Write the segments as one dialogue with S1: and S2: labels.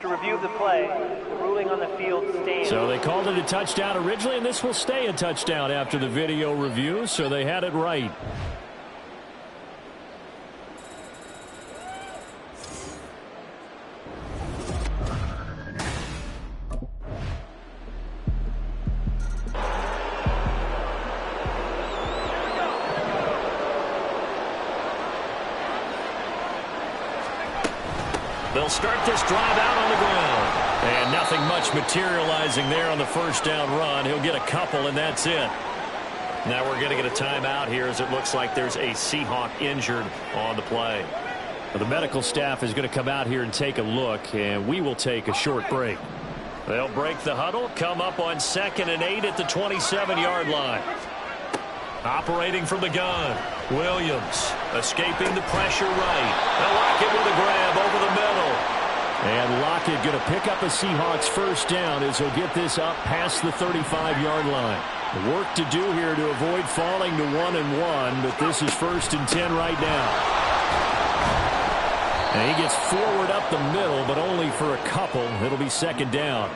S1: To review the play, the ruling on the field stands.
S2: So they called it a touchdown originally, and this will stay a touchdown after the video review, so they had it right. They'll start this drive out on the ground. And nothing much materializing there on the first down run. He'll get a couple, and that's it. Now we're going to get a timeout here as it looks like there's a Seahawk injured on the play. The medical staff is going to come out here and take a look, and we will take a short break. They'll break the huddle, come up on 2nd and 8 at the 27-yard line. Operating from the gun, Williams escaping the pressure right. Now Lockett with a grab over the middle. And Lockett going to pick up a Seahawks first down as he'll get this up past the 35-yard line. Work to do here to avoid falling to 1-1, but this is 1st and 10 right now. And he gets forward up the middle, but only for a couple. It'll be 2nd down.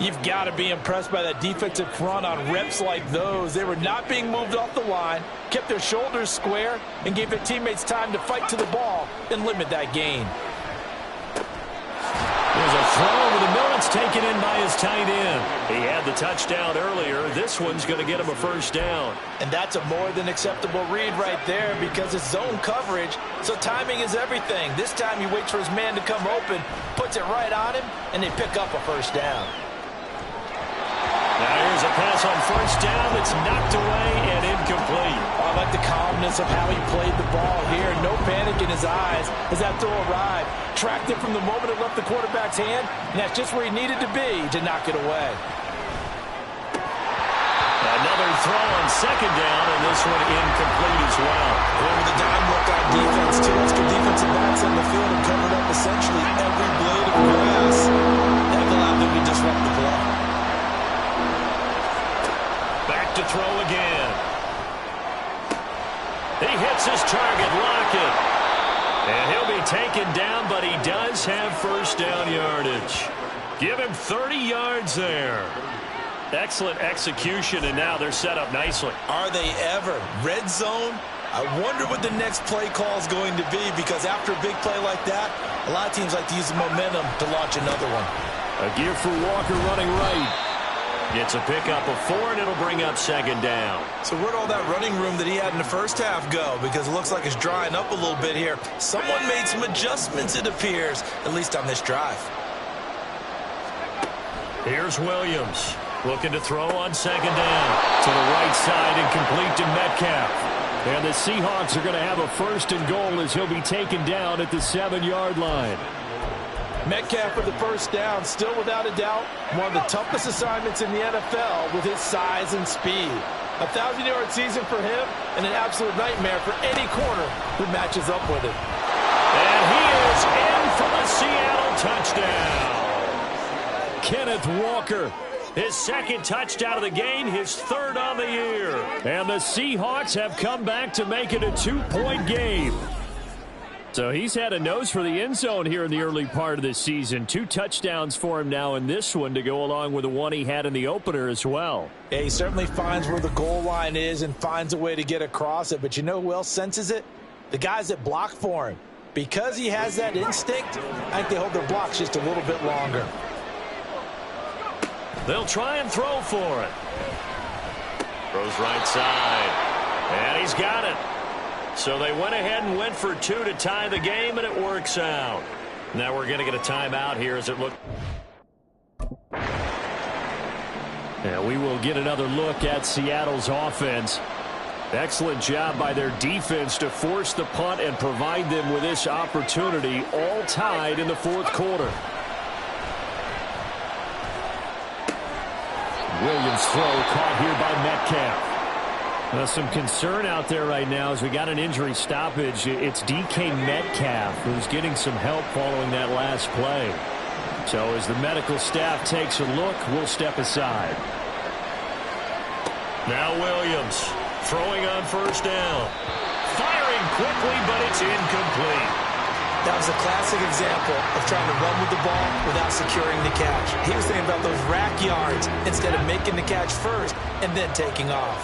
S3: You've got to be impressed by that defensive front on reps like those. They were not being moved off the line, kept their shoulders square, and gave their teammates time to fight to the ball and limit that gain.
S2: There's a throw over the middle. It's taken in by his tight end. He had the touchdown earlier. This one's going to get him a first down.
S3: And that's a more than acceptable read right there because it's zone coverage, so timing is everything. This time he waits for his man to come open, puts it right on him, and they pick up a first down.
S2: Now here's a pass on first down that's knocked away and incomplete.
S3: I like the calmness of how he played the ball here. No panic in his eyes as that throw arrived. Tracked it from the moment it left the quarterback's hand, and that's just where he needed to be to knock it away.
S2: Another throw on 2nd down, and this one incomplete as well.
S3: Over the dime look on defense, two extra defensive backs on the field and covered up essentially every blade of grass. That allowed them to disrupt the play.
S2: Back to throw again. He hits his target, Lockett. And he'll be taken down, but he does have first down yardage. Give him 30 yards there. Excellent execution, and now they're set up nicely.
S3: Are they ever? Red zone? I wonder what the next play call is going to be, because after a big play like that, a lot of teams like to use the momentum to launch another one.
S2: A give for Walker running right. Gets a pickup of 4, and it'll bring up 2nd down.
S3: So where'd all that running room that he had in the first half go? Because it looks like it's drying up a little bit here. Someone made some adjustments, it appears, at least on this drive.
S2: Here's Williams looking to throw on 2nd down. To the right side and complete to Metcalf. And the Seahawks are going to have a 1st and goal as he'll be taken down at the 7-yard line.
S3: Metcalf with the first down, still without a doubt, one of the toughest assignments in the NFL with his size and speed. A 1,000-yard season for him and an absolute nightmare for any corner who matches up with it.
S2: And he is in for the Seattle touchdown. Kenneth Walker, his 2nd touchdown of the game, his 3rd on the year. And the Seahawks have come back to make it a 2-point game. So he's had a nose for the end zone here in the early part of the season. 2 touchdowns for him now in this one to go along with the one he had in the opener as well.
S3: Yeah, he certainly finds where the goal line is and finds a way to get across it. But you know who else senses it? The guys that block for him. Because he has that instinct, I think they hold their blocks just a little bit longer.
S2: They'll try and throw for it. Throws right side. And he's got it. So they went ahead and went for 2 to tie the game, and it works out. Now we're going to get a timeout here as it looks. And we will get another look at Seattle's offense. Excellent job by their defense to force the punt and provide them with this opportunity, all tied in the 4th quarter. Williams' throw caught here by Metcalf. Some concern out there right now as we got an injury stoppage. It's DK Metcalf who's getting some help following that last play. So as the medical staff takes a look, we'll step aside. Now Williams throwing on first down. Firing quickly, but it's incomplete.
S3: That was a classic example of trying to run with the ball without securing the catch. He was thinking about those rack yards instead of making the catch first and then taking off.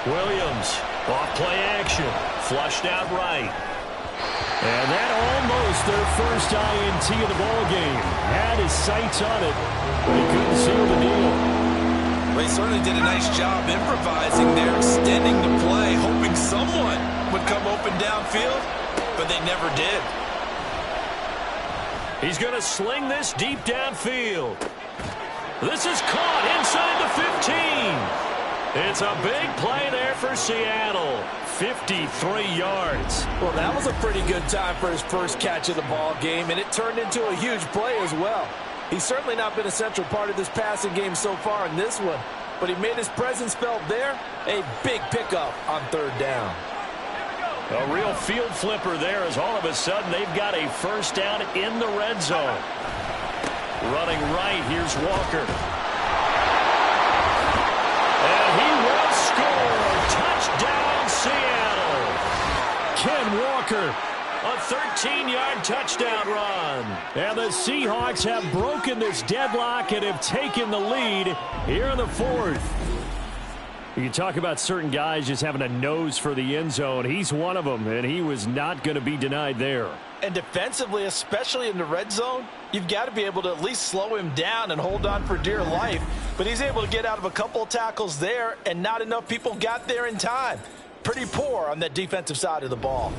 S2: Williams, off play action, flushed out right. And that almost their first INT of the ball game. Had his sights on it, but he couldn't seal the deal.
S3: Well, he certainly did a nice job improvising there, extending the play, hoping someone would come open downfield, but they never did.
S2: He's going to sling this deep downfield. This is caught inside the 15. It's a big play there for Seattle. 53 yards.
S3: Well, that was a pretty good time for his first catch of the ball game, and it turned into a huge play as well. He's certainly not been a central part of this passing game so far in this one, but he made his presence felt there. A big pickup on third down.
S2: A real field flipper there as all of a sudden they've got a first down in the red zone. Running right, here's Walker. And he will score. Touchdown, Seattle. Ken Walker. A 13-yard touchdown run. And the Seahawks have broken this deadlock and have taken the lead here in the fourth. You can talk about certain guys just having a nose for the end zone. He's one of them, and he was not going to be denied there.
S3: And defensively, especially in the red zone, you've got to be able to at least slow him down and hold on for dear life. But he's able to get out of a couple of tackles there, and not enough people got there in time. Pretty poor on that defensive side of the ball.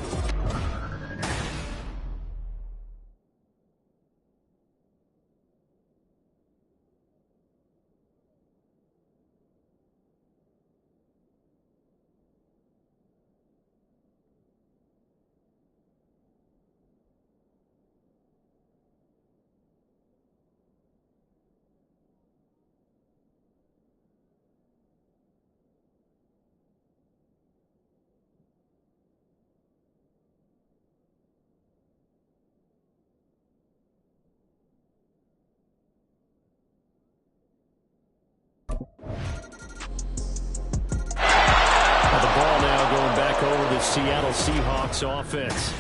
S2: Over the Seattle Seahawks offense.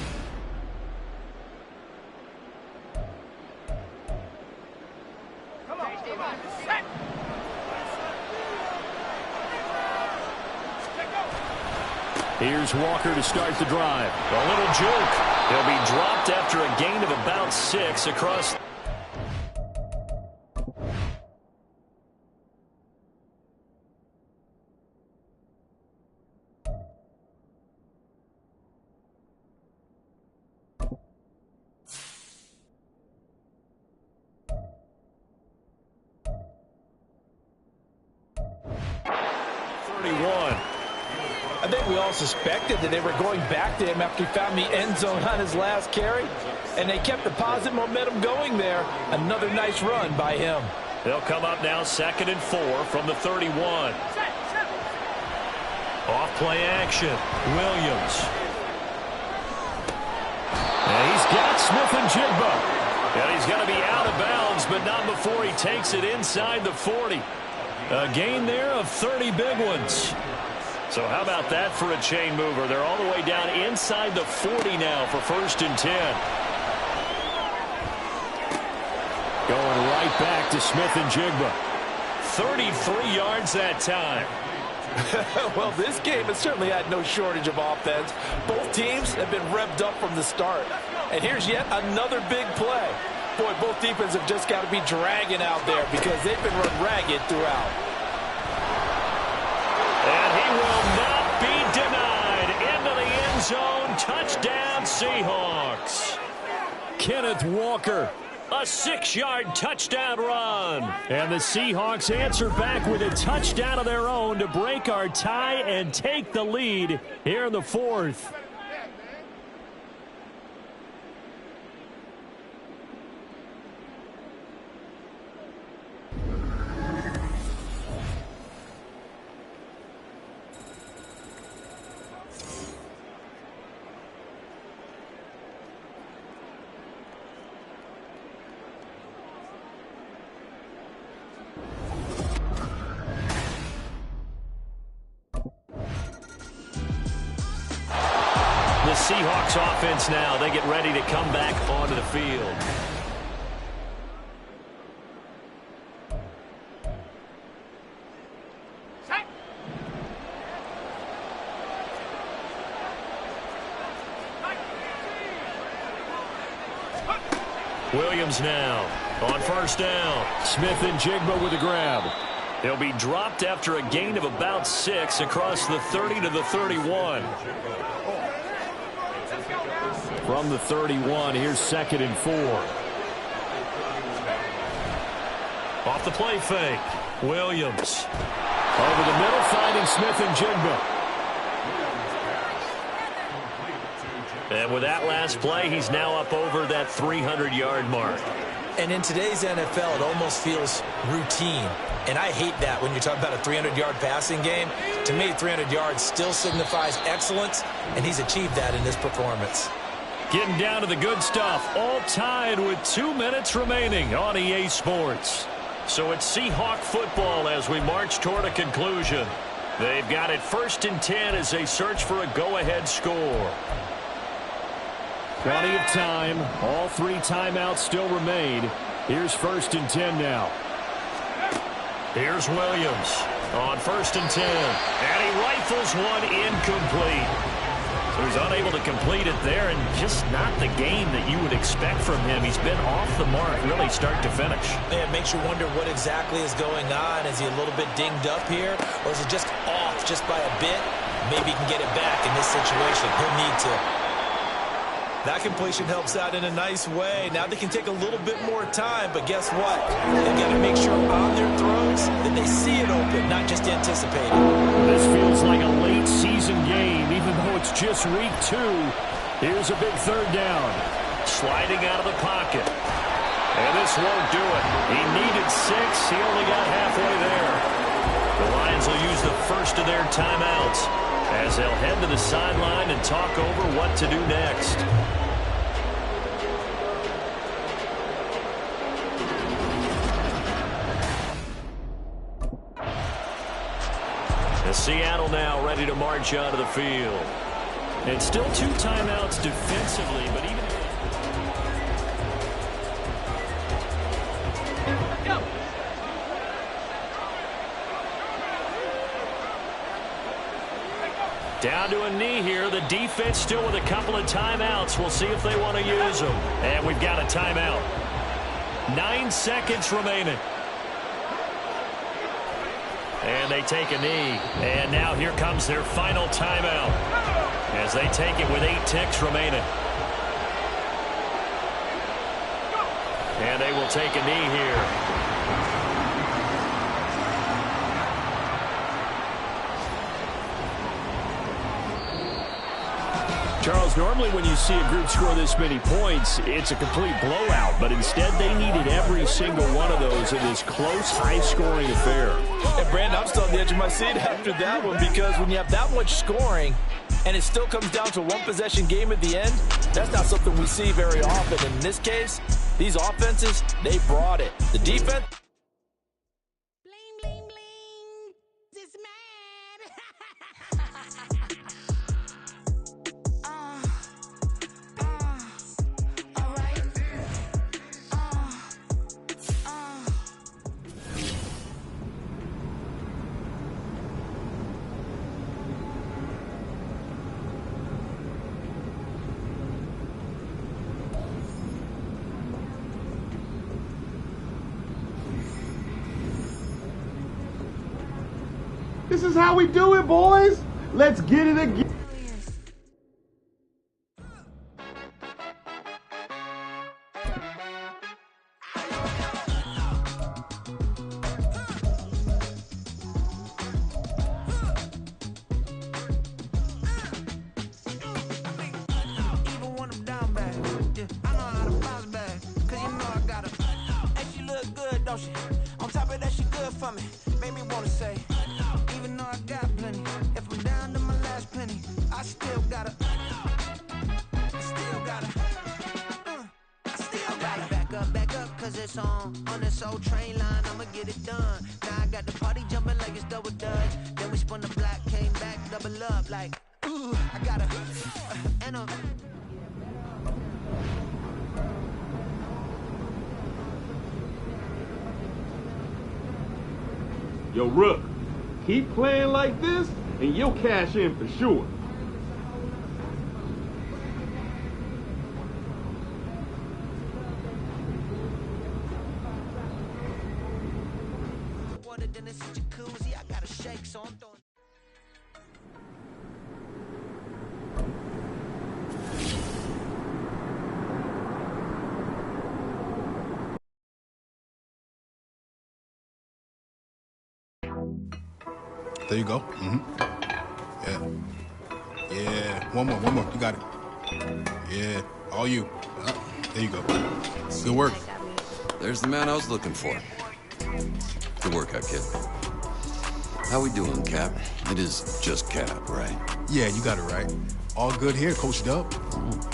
S2: Here's Walker to start the drive. A little juke. He'll be dropped after a gain of about 6 across.
S3: I think we all suspected that they were going back to him after he found the end zone on his last carry, and they kept the positive momentum going there. Another nice run by him.
S2: They'll come up now 2nd and 4 from the 31. Off play action. Williams. And he's got Smith and Jigba. And he's going to be out of bounds, but not before he takes it inside the 40. A gain there of 30 big ones. So how about that for a chain mover? They're all the way down inside the 40 now for 1st and 10. Going right back to Smith and Jigba. 33 yards that time.
S3: Well, this game has certainly had no shortage of offense. Both teams have been revved up from the start. And here's yet another big play. Boy, both defenses have just got to be dragging out there because they've been run ragged throughout.
S2: And he will not be denied. Into the end zone. Touchdown, Seahawks. Kenneth Walker. A 6-yard touchdown run. And the Seahawks answer back with a touchdown of their own to break our tie and take the lead here in the 4th. Seahawks offense now. They get ready to come back onto the field. Williams now on first down.
S4: Smith and Jigba with a grab.
S2: He'll be dropped after a gain of about 6 across the 30 to the 31.
S4: From the 31, here's 2nd and 4.
S2: Off the play fake. Williams.
S4: Over the middle, finding Smith and Jigba.
S2: And with that last play, he's now up over that 300-yard mark.
S3: And in today's NFL, it almost feels routine. And I hate that when you're talking about a 300-yard passing game. To me, 300 yards still signifies excellence, and he's achieved that in this performance.
S2: Getting down to the good stuff, all tied with 2 minutes remaining on EA Sports. So it's Seahawk football as we march toward a conclusion. They've got it 1st and 10 as they search for a go-ahead score.
S4: Plenty of time. All 3 timeouts still remain. Here's 1st and 10 now.
S2: Here's Williams on 1st and 10. And he rifles one incomplete. So he's unable to complete it there, and just not the game that you would expect from him. He's been off the mark really start to finish.
S3: Yeah, it makes you wonder what exactly is going on. Is he a little bit dinged up here, or is it just off just by a bit? Maybe he can get it back in this situation. He'll need to. That completion helps out in a nice way. Now they can take a little bit more time, but guess what? They've got to make sure on their throws that they see it open, not just anticipate it.
S4: This feels like a late season game, even though it's just week 2. Here's a big 3rd down.
S2: Sliding out of the pocket. And this won't do it. He needed 6. He only got halfway there. The Lions will use the first of their timeouts as they'll head to the sideline and talk over what to do next. Seattle now ready to march onto the field. And still 2 timeouts defensively, but even down to a knee here. The defense still with a couple of timeouts. We'll see if they want to use them. And we've got a timeout. 9 seconds remaining. And they take a knee. And now here comes their final timeout as they take it with 8 ticks remaining. And they will take a knee here.
S4: Charles, normally when you see a group score this many points, it's a complete blowout. But instead, they needed every single one of those in this close, high-scoring affair.
S3: And, Brandon, I'm still on the edge of my seat after that one, because when you have that much scoring and it still comes down to a one-possession game at the end, that's not something we see very often. In this case, these offenses, they brought it. The defense...
S5: Bling, bling, bling. This man. All right.
S6: This is how we do it, boys. Let's get it again.
S5: Even when I'm down bad, yeah, I know how to bounce back. Cause you know I got her. And she look good, don't she? On top of that, she good for me. Made me wanna say, even though I got plenty, if I'm down to my last penny, I still gotta, I still gotta, back up, cause it's on this old train line, I'ma get it done. Now I got the party jumping like it's double dutch. Then we spun the block, came back, double up like, ooh, I gotta, venom.
S6: Yo, Rook, keep playing like this, and you'll cash in for sure.
S5: Water, then it's a jacuzzi. I got a shake, so I'm throwing.
S7: There you go. Yeah. Yeah. One more. You got it. Yeah. All you. There you go. Good work.
S8: There's the man I was looking for. Good workout, kid. How we doing, Cap? It is just Cap, right?
S7: Yeah, you got it right. All good here, Coach Dub.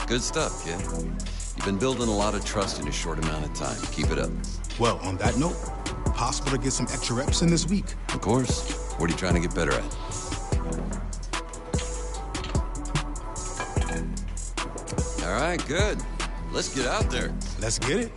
S8: Good stuff, kid. You've been building a lot of trust in a short amount of time. Keep it up.
S7: Well, on that note, possible to get some extra reps in this week.
S8: Of course. What are you trying to get better at? All right, good. Let's get out there.
S7: Let's get it.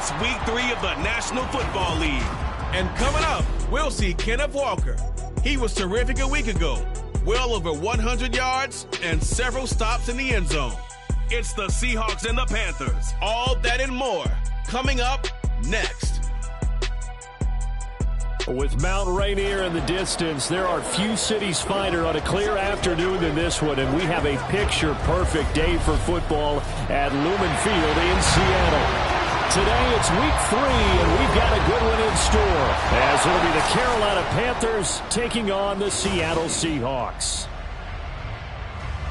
S9: It's week 3 of the National Football League. And coming up, we'll see Kenneth Walker. He was terrific a week ago. Well over 100 yards and several stops in the end zone. It's the Seahawks and the Panthers. All that and more coming up next.
S4: With Mount Rainier in the distance, there are few cities finer on a clear afternoon than this one, and we have a picture-perfect day for football at Lumen Field in Seattle. Today it's week 3, and we've got a good one in store, as it'll be the Carolina Panthers taking on the Seattle Seahawks.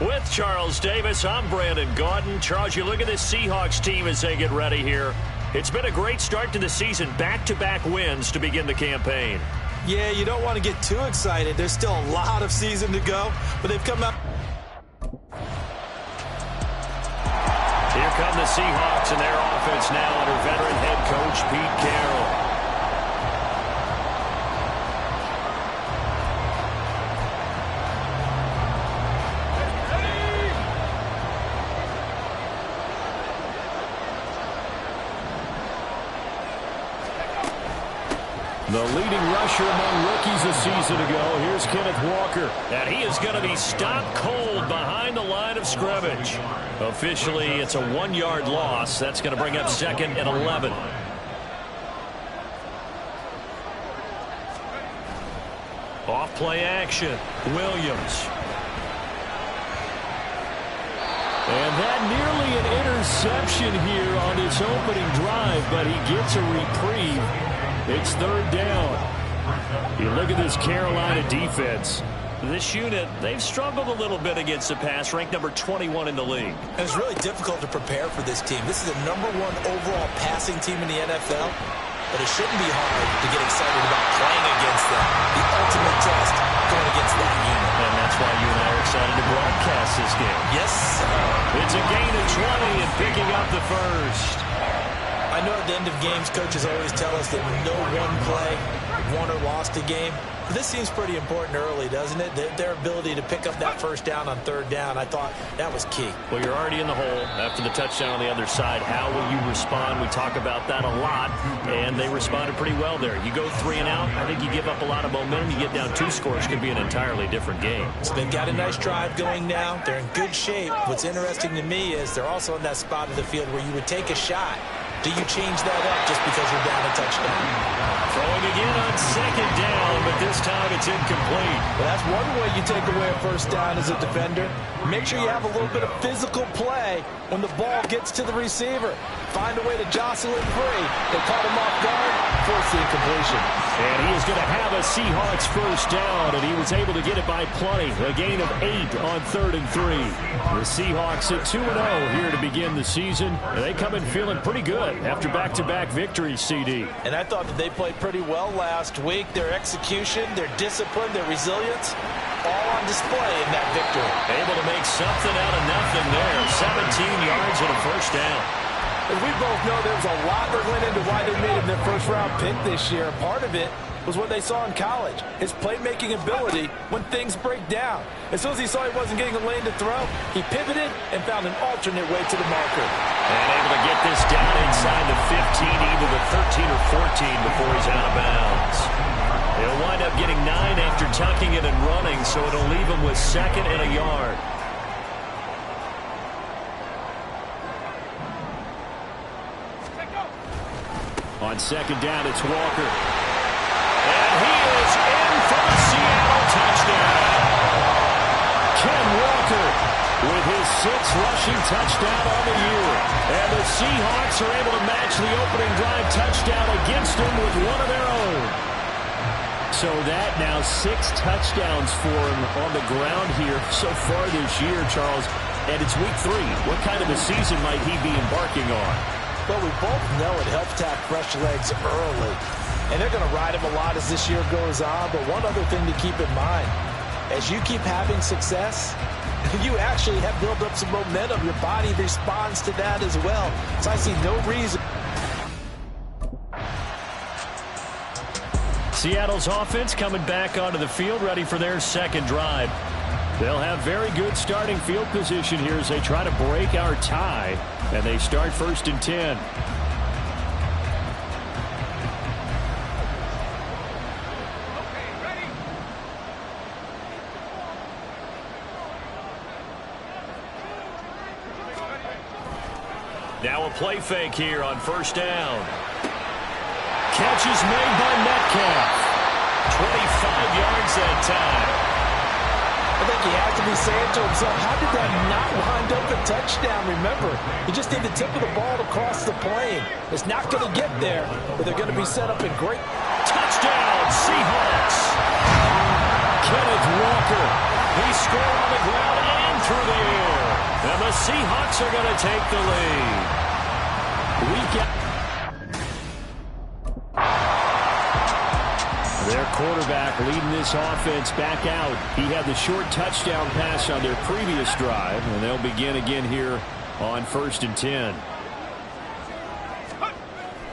S2: With Charles Davis, I'm Brandon Gaudin. Charles, you look at this Seahawks team as they get ready here. It's been a great start to the season, back-to-back wins to begin the campaign.
S3: Yeah, you don't want to get too excited. There's still a lot of season to go, but they've come out.
S2: Here come the Seahawks and their offense now under veteran head coach Pete Carroll.
S4: The leading rusher among rookies a season ago. Here's Kenneth Walker.
S2: And he is going to be stopped cold behind the line of scrimmage. Officially, it's a 1-yard loss. That's going to bring up 2nd and 11. Off play action. Williams.
S4: And that nearly an interception here on its opening drive, but he gets a reprieve. It's 3rd down. You look at this Carolina defense.
S2: This unit, they've struggled a little bit against the pass, ranked number 21 in the league.
S3: And it's really difficult to prepare for this team. This is the #1 overall passing team in the NFL, but it shouldn't be hard to get excited about playing against them. The ultimate test going against that unit.
S2: And that's why you and I are excited to broadcast this game.
S3: Yes, sir.
S2: It's a gain of 20 and picking up the first.
S3: I know at the end of games, coaches always tell us that no one play won or lost a game. But this seems pretty important early, doesn't it? Their ability to pick up that first down on 3rd down, I thought that was key.
S2: Well, you're already in the hole after the touchdown on the other side. How will you respond? We talk about that a lot, and they responded pretty well there. You go 3 and out, I think you give up a lot of momentum. You get down 2 scores, could be an entirely different game.
S3: So they've got a nice drive going now. They're in good shape. What's interesting to me is they're also in that spot of the field where you would take a shot. Do you change that up just because you're down a touchdown?
S2: Throwing again on 2nd down, but this time it's incomplete.
S3: Well, that's one way you take away a first down as a defender. Make sure you have a little bit of physical play when the ball gets to the receiver. Find a way to jostle it free. They caught him off guard, force the incompletion.
S4: And he is going to have a Seahawks first down, and he was able to get it by plenty. A gain of 8 on 3rd and 3. The Seahawks at 2-0 here to begin the season. And they come in feeling pretty good after back-to-back victories, CD.
S3: And I thought that they played pretty well last week. Their execution, their discipline, their resilience, all on display in that victory.
S2: Able to make something out of nothing there. 17 yards and a first down.
S3: As we both know, there was a lot that went into why they made him their first-round pick this year. Part of it was what they saw in college, his playmaking ability when things break down. As soon as he saw he wasn't getting a lane to throw, he pivoted and found an alternate way to the marker.
S2: And able to get this down inside the 15, either the 13 or 14 before he's out of bounds. He'll wind up getting 9 after tucking it and running, so it'll leave him with 2nd and a yard.
S4: On 2nd down, it's Walker.
S2: And he is in for the Seattle touchdown.
S4: Ken Walker with his 6th rushing touchdown on the year. And the Seahawks are able to match the opening drive touchdown against him with one of their own. So that now 6 touchdowns for him on the ground here so far this year, Charles. And it's week 3. What kind of a season might he be embarking on?
S3: Well, we both know it helps to have fresh legs early. And they're going to ride him a lot as this year goes on. But one other thing to keep in mind, as you keep having success, you actually have built up some momentum. Your body responds to that as well. So I see no reason.
S2: Seattle's offense coming back onto the field, ready for their 2nd drive.
S4: They'll have very good starting field position here as they try to break our tie. And they start 1st and 10.
S2: Now a play fake here on first down. Catch is made by Metcalf. 25 yards that time.
S3: I think he has to be saying to himself, how did that not wind up a touchdown? Remember, he just did the tip of the ball to cross the plane. It's not going to get there, but they're going to be set up in great...
S2: Touchdown, Seahawks. Kenneth Walker. He scored on the ground and through the air. And the Seahawks are going to take the lead. Their quarterback leading this offense back out. He had the short touchdown pass on their previous drive, and they'll begin again here on 1st and 10.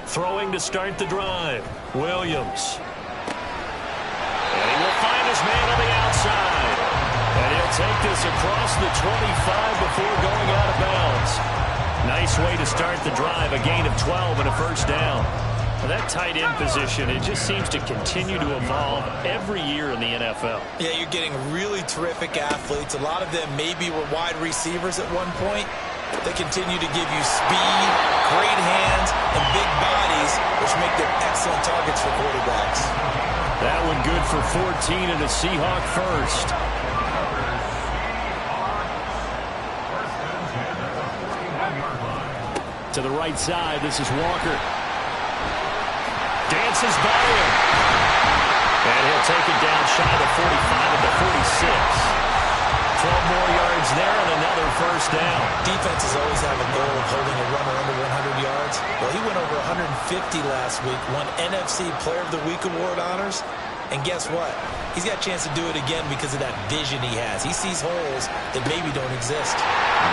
S2: Throwing to start the drive, Williams. And he will find his man on the outside. And he'll take this across the 25 before going out of bounds. Nice way to start the drive, a gain of 12 and a first down. Well, that tight end position, it just seems to continue to evolve every year in the NFL.
S3: Yeah, you're getting really terrific athletes. A lot of them maybe were wide receivers at one point. They continue to give you speed, great hands, and big bodies, which make them excellent targets for quarterbacks.
S2: That one good for 14 and a Seahawk first. To the right side, this is Walker. Dances by him. And he'll take it down shy of the 45 at the 46. 12 more yards there and another first down.
S3: Defenses always have a goal of holding a runner under 100 yards. Well, he went over 150 last week, won NFC Player of the Week award honors. And guess what? He's got a chance to do it again because of that vision he has. He sees holes that maybe don't exist.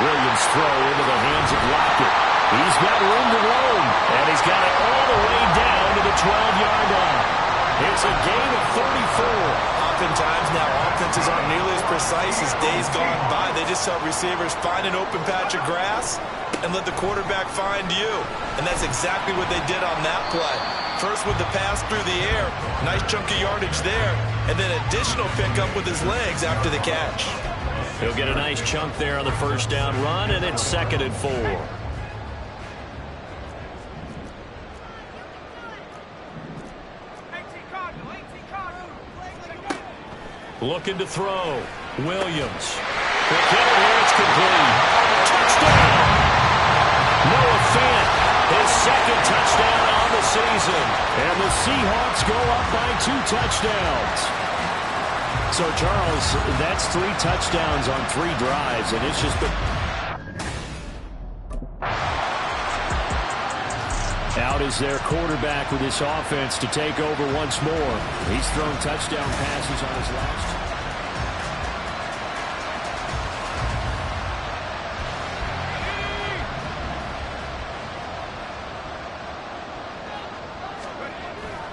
S2: Williams throw into the hands of Lockett. He's got room to roam, and he's got it all the way down to the 12-yard line. It's a gain of 34.
S3: Oftentimes now offenses aren't nearly as precise as days gone by. They just help receivers find an open patch of grass and let the quarterback find you. And that's exactly what they did on that play. First with the pass through the air, nice chunk of yardage there, and then additional pickup with his legs after the catch.
S2: He'll get a nice chunk there on the first down run, and it's 2nd and 4. Looking to throw. Williams. He'll get it here. It's complete. Touchdown! Noah Fant, his 2nd touchdown on the season. And the Seahawks go up by 2 touchdowns. So, Charles, that's 3 touchdowns on 3 drives, and it's just been... Out is their quarterback with this offense to take over once more. He's thrown touchdown passes on his last.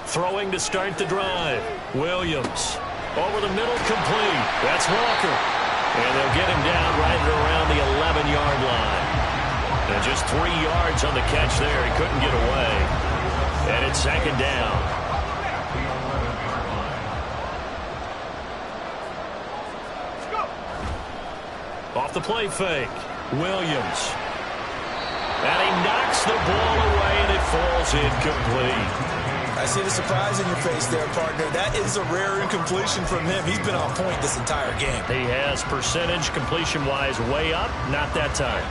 S2: Throwing to start the drive. Williams. Over the middle, complete. That's Walker. And they'll get him down right around the 11-yard line. And just 3 yards on the catch there. He couldn't get away. And it's 2nd down. Off the play fake. Williams. And he knocks the ball away, and it falls incomplete.
S3: I see the surprise in your face there, partner. That is a rare incompletion from him. He's been on point this entire game.
S2: He has percentage completion-wise way up. Not that time.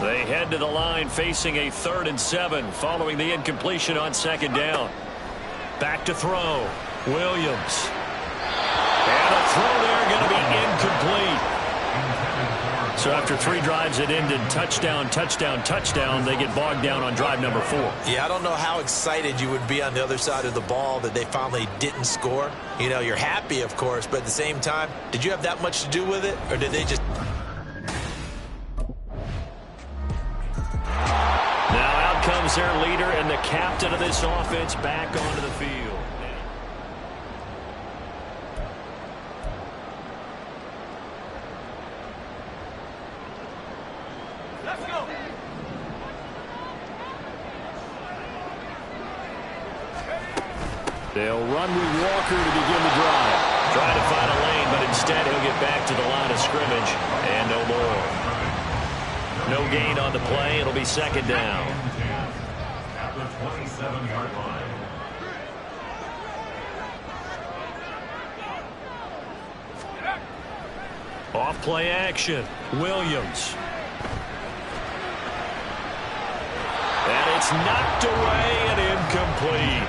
S2: They head to the line facing a 3rd and 7 following the incompletion on 2nd down. Back to throw. Williams. And a throw there going to be incomplete. So after 3 drives that ended touchdown, touchdown, touchdown, they get bogged down on drive number 4.
S3: Yeah, I don't know how excited you would be on the other side of the ball that they finally didn't score. You know, you're happy, of course, but at the same time, did you have that much to do with it, or did they just...
S2: Comes their leader and the captain of this offense back onto the field.
S1: Let's go.
S2: They'll run with Walker to begin the drive. Trying to find a lane, but instead he'll get back to the line of scrimmage and no more. No gain on the play. It'll be second down.
S4: At the 27-yard line.
S2: Off play action. Williams. And it's knocked away and incomplete.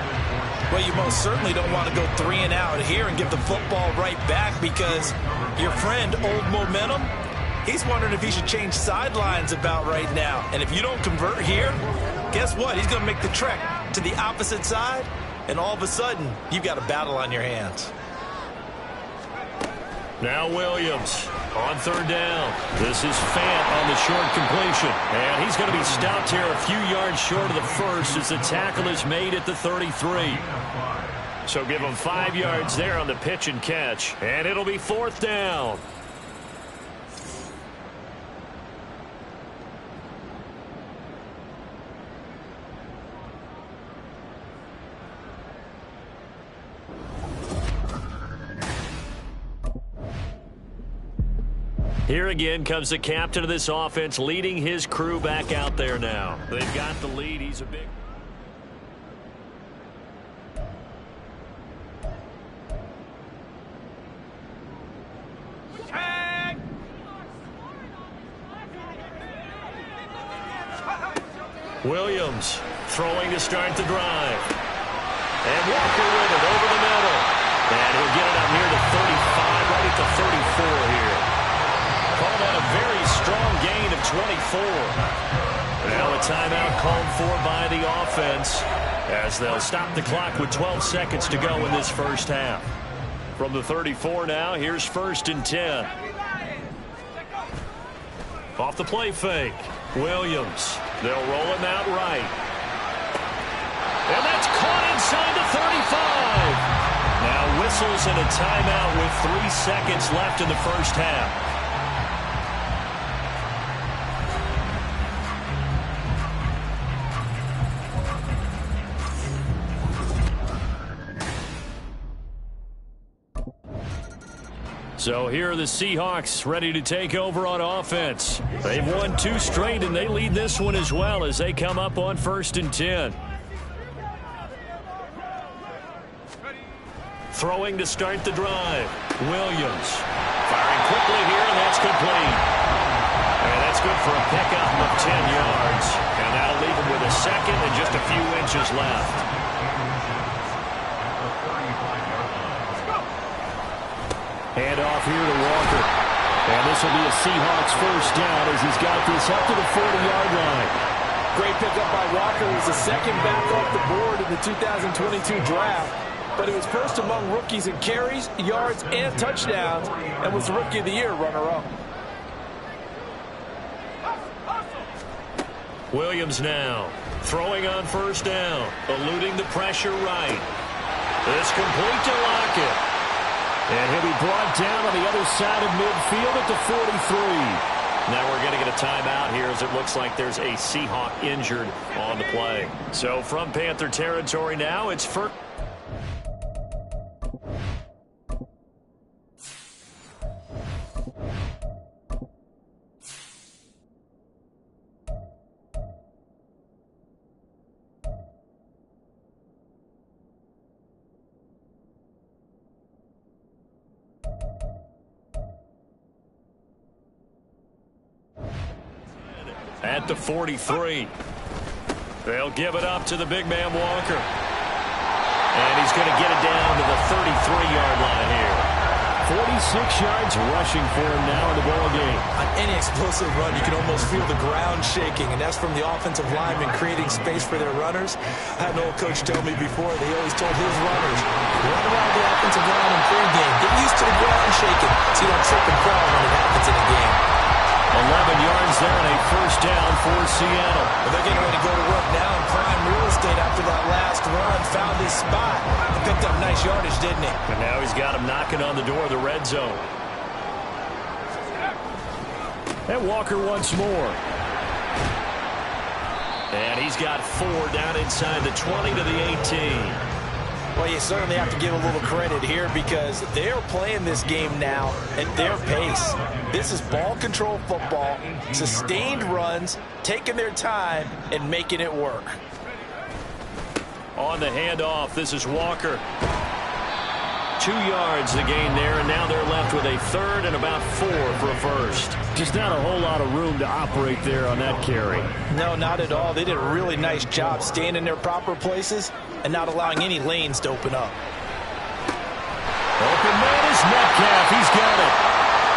S3: Well, you most certainly don't want to go 3 and out here and give the football right back, because your friend, Old Momentum, he's wondering if he should change sidelines about right now. And if you don't convert here, guess what? He's going to make the trek to the opposite side, and all of a sudden, you've got a battle on your hands.
S2: Now Williams on third down. This is Fant on the short completion. And he's going to be stopped here a few yards short of the first as the tackle is made at the 33. So give him 5 yards there on the pitch and catch. And it'll be fourth down. Here again comes the captain of this offense, leading his crew back out there now. They've got the lead. He's a big... Williams throwing to start the drive. And Walker with it over the middle. And he'll get it up near the 35, right at the 34 here. Call that a very strong gain of 24. Now a timeout called for by the offense as they'll stop the clock with 12 seconds to go in this first half. From the 34 now, here's 1st and 10. Off the play fake. Williams. They'll roll him out right. And that's caught inside the 35. Now whistles and a timeout with 3 seconds left in the first half. So here are the Seahawks ready to take over on offense. They've won 2 straight, and they lead this one as well as they come up on 1st and 10. Throwing to start the drive. Williams firing quickly here, and that's complete. And that's good for a pickup of 10 yards. And that'll leave him with a second and just a few inches left. Hand off here to Walker. And this will be a Seahawks first down as he's got this up to the 40-yard line.
S3: Great pickup by Walker. He was the second back off the board in the 2022 draft. But he was first among rookies in carries, yards, and touchdowns, and was the Rookie of the Year runner-up.
S2: Williams now throwing on first down, eluding the pressure right. This complete to Lockett. And he'll be brought down on the other side of midfield at the 43. Now we're going to get a timeout here as it looks like there's a Seahawk injured on the play. So from Panther territory now, it's first. At the 43. They'll give it up to the big man Walker. And he's going to get it down to the 33-yard line here. 46 yards rushing for him now in the ball game.
S3: On any explosive run, you can almost feel the ground shaking, and that's from the offensive linemen creating space for their runners. I had an old coach tell me before, they always told his runners, run around the offensive line in pregame. Get used to the ground shaking so you don't trip and fall when it happens in a game.
S2: 11 yards there and a first down for Seattle.
S3: Well, they're getting ready to go to work now in prime real estate after that last run. Found his spot. He picked up nice yardage, didn't he?
S2: And now he's got him knocking on the door of the red zone. And Walker once more. And he's got 4 down inside the 20 to the 18.
S3: Well, you certainly have to give a little credit here because they're playing this game now at their pace. This is ball control football, sustained runs, taking their time, and making it work.
S2: On the handoff, this is Walker. 2 yards the gain there, and now they're left with a third and about 4 for a first.
S4: Just not a whole lot of room to operate there on that carry.
S3: No, not at all. They did a really nice job staying in their proper places and not allowing any lanes to open up.
S4: Open man is Metcalf. He's got it.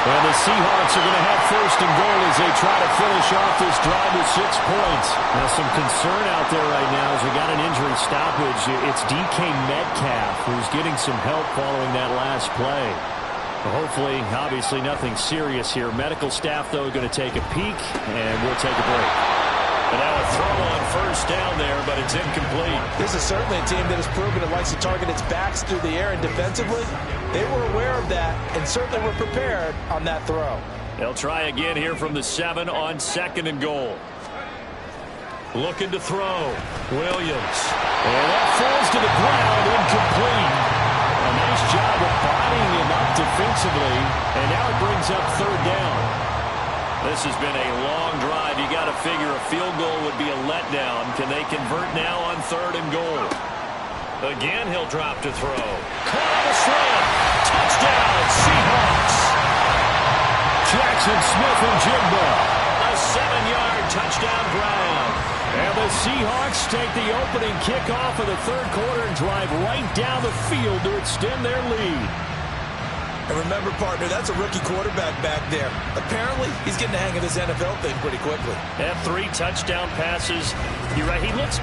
S4: And the Seahawks are going to have first and goal as they try to finish off this drive with 6 points. Now, some concern out there right now as we got an injury stoppage. It's DK Metcalf who's getting some help following that last play. Hopefully, obviously, nothing serious here. Medical staff, though, going to take a peek, and we'll take a break.
S2: And now a throw on first down there, but it's incomplete.
S3: This is certainly a team that has proven it likes to target its backs through the air and defensively. They were aware of that and certainly were prepared on that throw.
S2: They'll try again here from the 7 on 2nd and goal. Looking to throw. Williams.
S4: And that falls to the ground, incomplete. A nice job of bodying him up defensively, and now it brings up 3rd down.
S2: This has been a long drive. You got to figure a field goal would be a letdown. Can they convert now on 3rd and goal? Again, he'll drop to throw.
S4: Caught on a slant. Touchdown, Seahawks. Jackson Smith-Njigba.
S2: A 7-yard touchdown ground.
S4: And the Seahawks take the opening kickoff of the 3rd quarter and drive right down the field to extend their lead.
S3: And remember, partner, that's a rookie quarterback back there. Apparently, he's getting the hang of this NFL thing pretty quickly.
S2: Have 3 touchdown passes. You're right. He looks...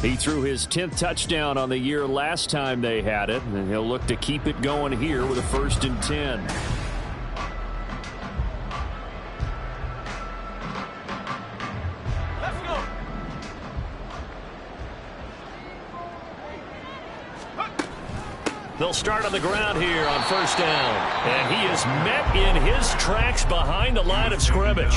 S4: He threw his 10th touchdown on the year last time they had it, and he'll look to keep it going here with a 1st and 10.
S5: Let's go.
S2: They'll start on the ground here on 1st down. And he is met in his tracks behind the line of scrimmage.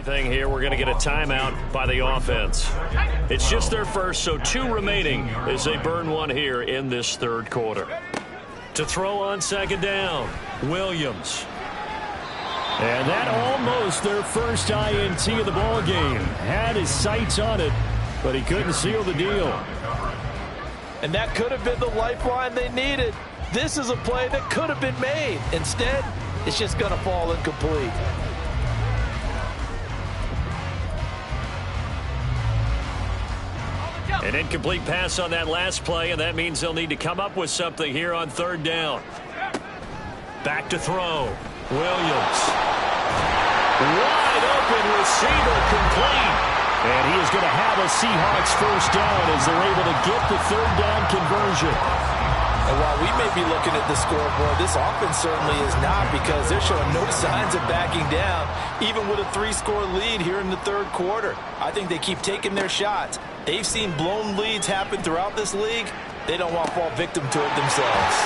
S2: Everything here, we're going to get a timeout by the offense. It's just their first, so 2 remaining as they burn one here in this third quarter. To throw on second down, Williams. And that almost their first INT of the ball game. Had his sights on it, but he couldn't seal the deal.
S3: And that could have been the lifeline they needed. This is a play that could have been made. Instead, it's just going to fall incomplete.
S2: An incomplete pass on that last play, and that means they'll need to come up with something here on third down. Back to throw. Williams. Wide open receiver, complete. And he is going to have a Seahawks first down as they're able to get the third down conversion.
S3: And while we may be looking at the scoreboard, this offense certainly is not, because they're showing no signs of backing down, even with a 3-score lead here in the third quarter. I think they keep taking their shots. They've seen blown leads happen throughout this league. They don't want to fall victim to it themselves.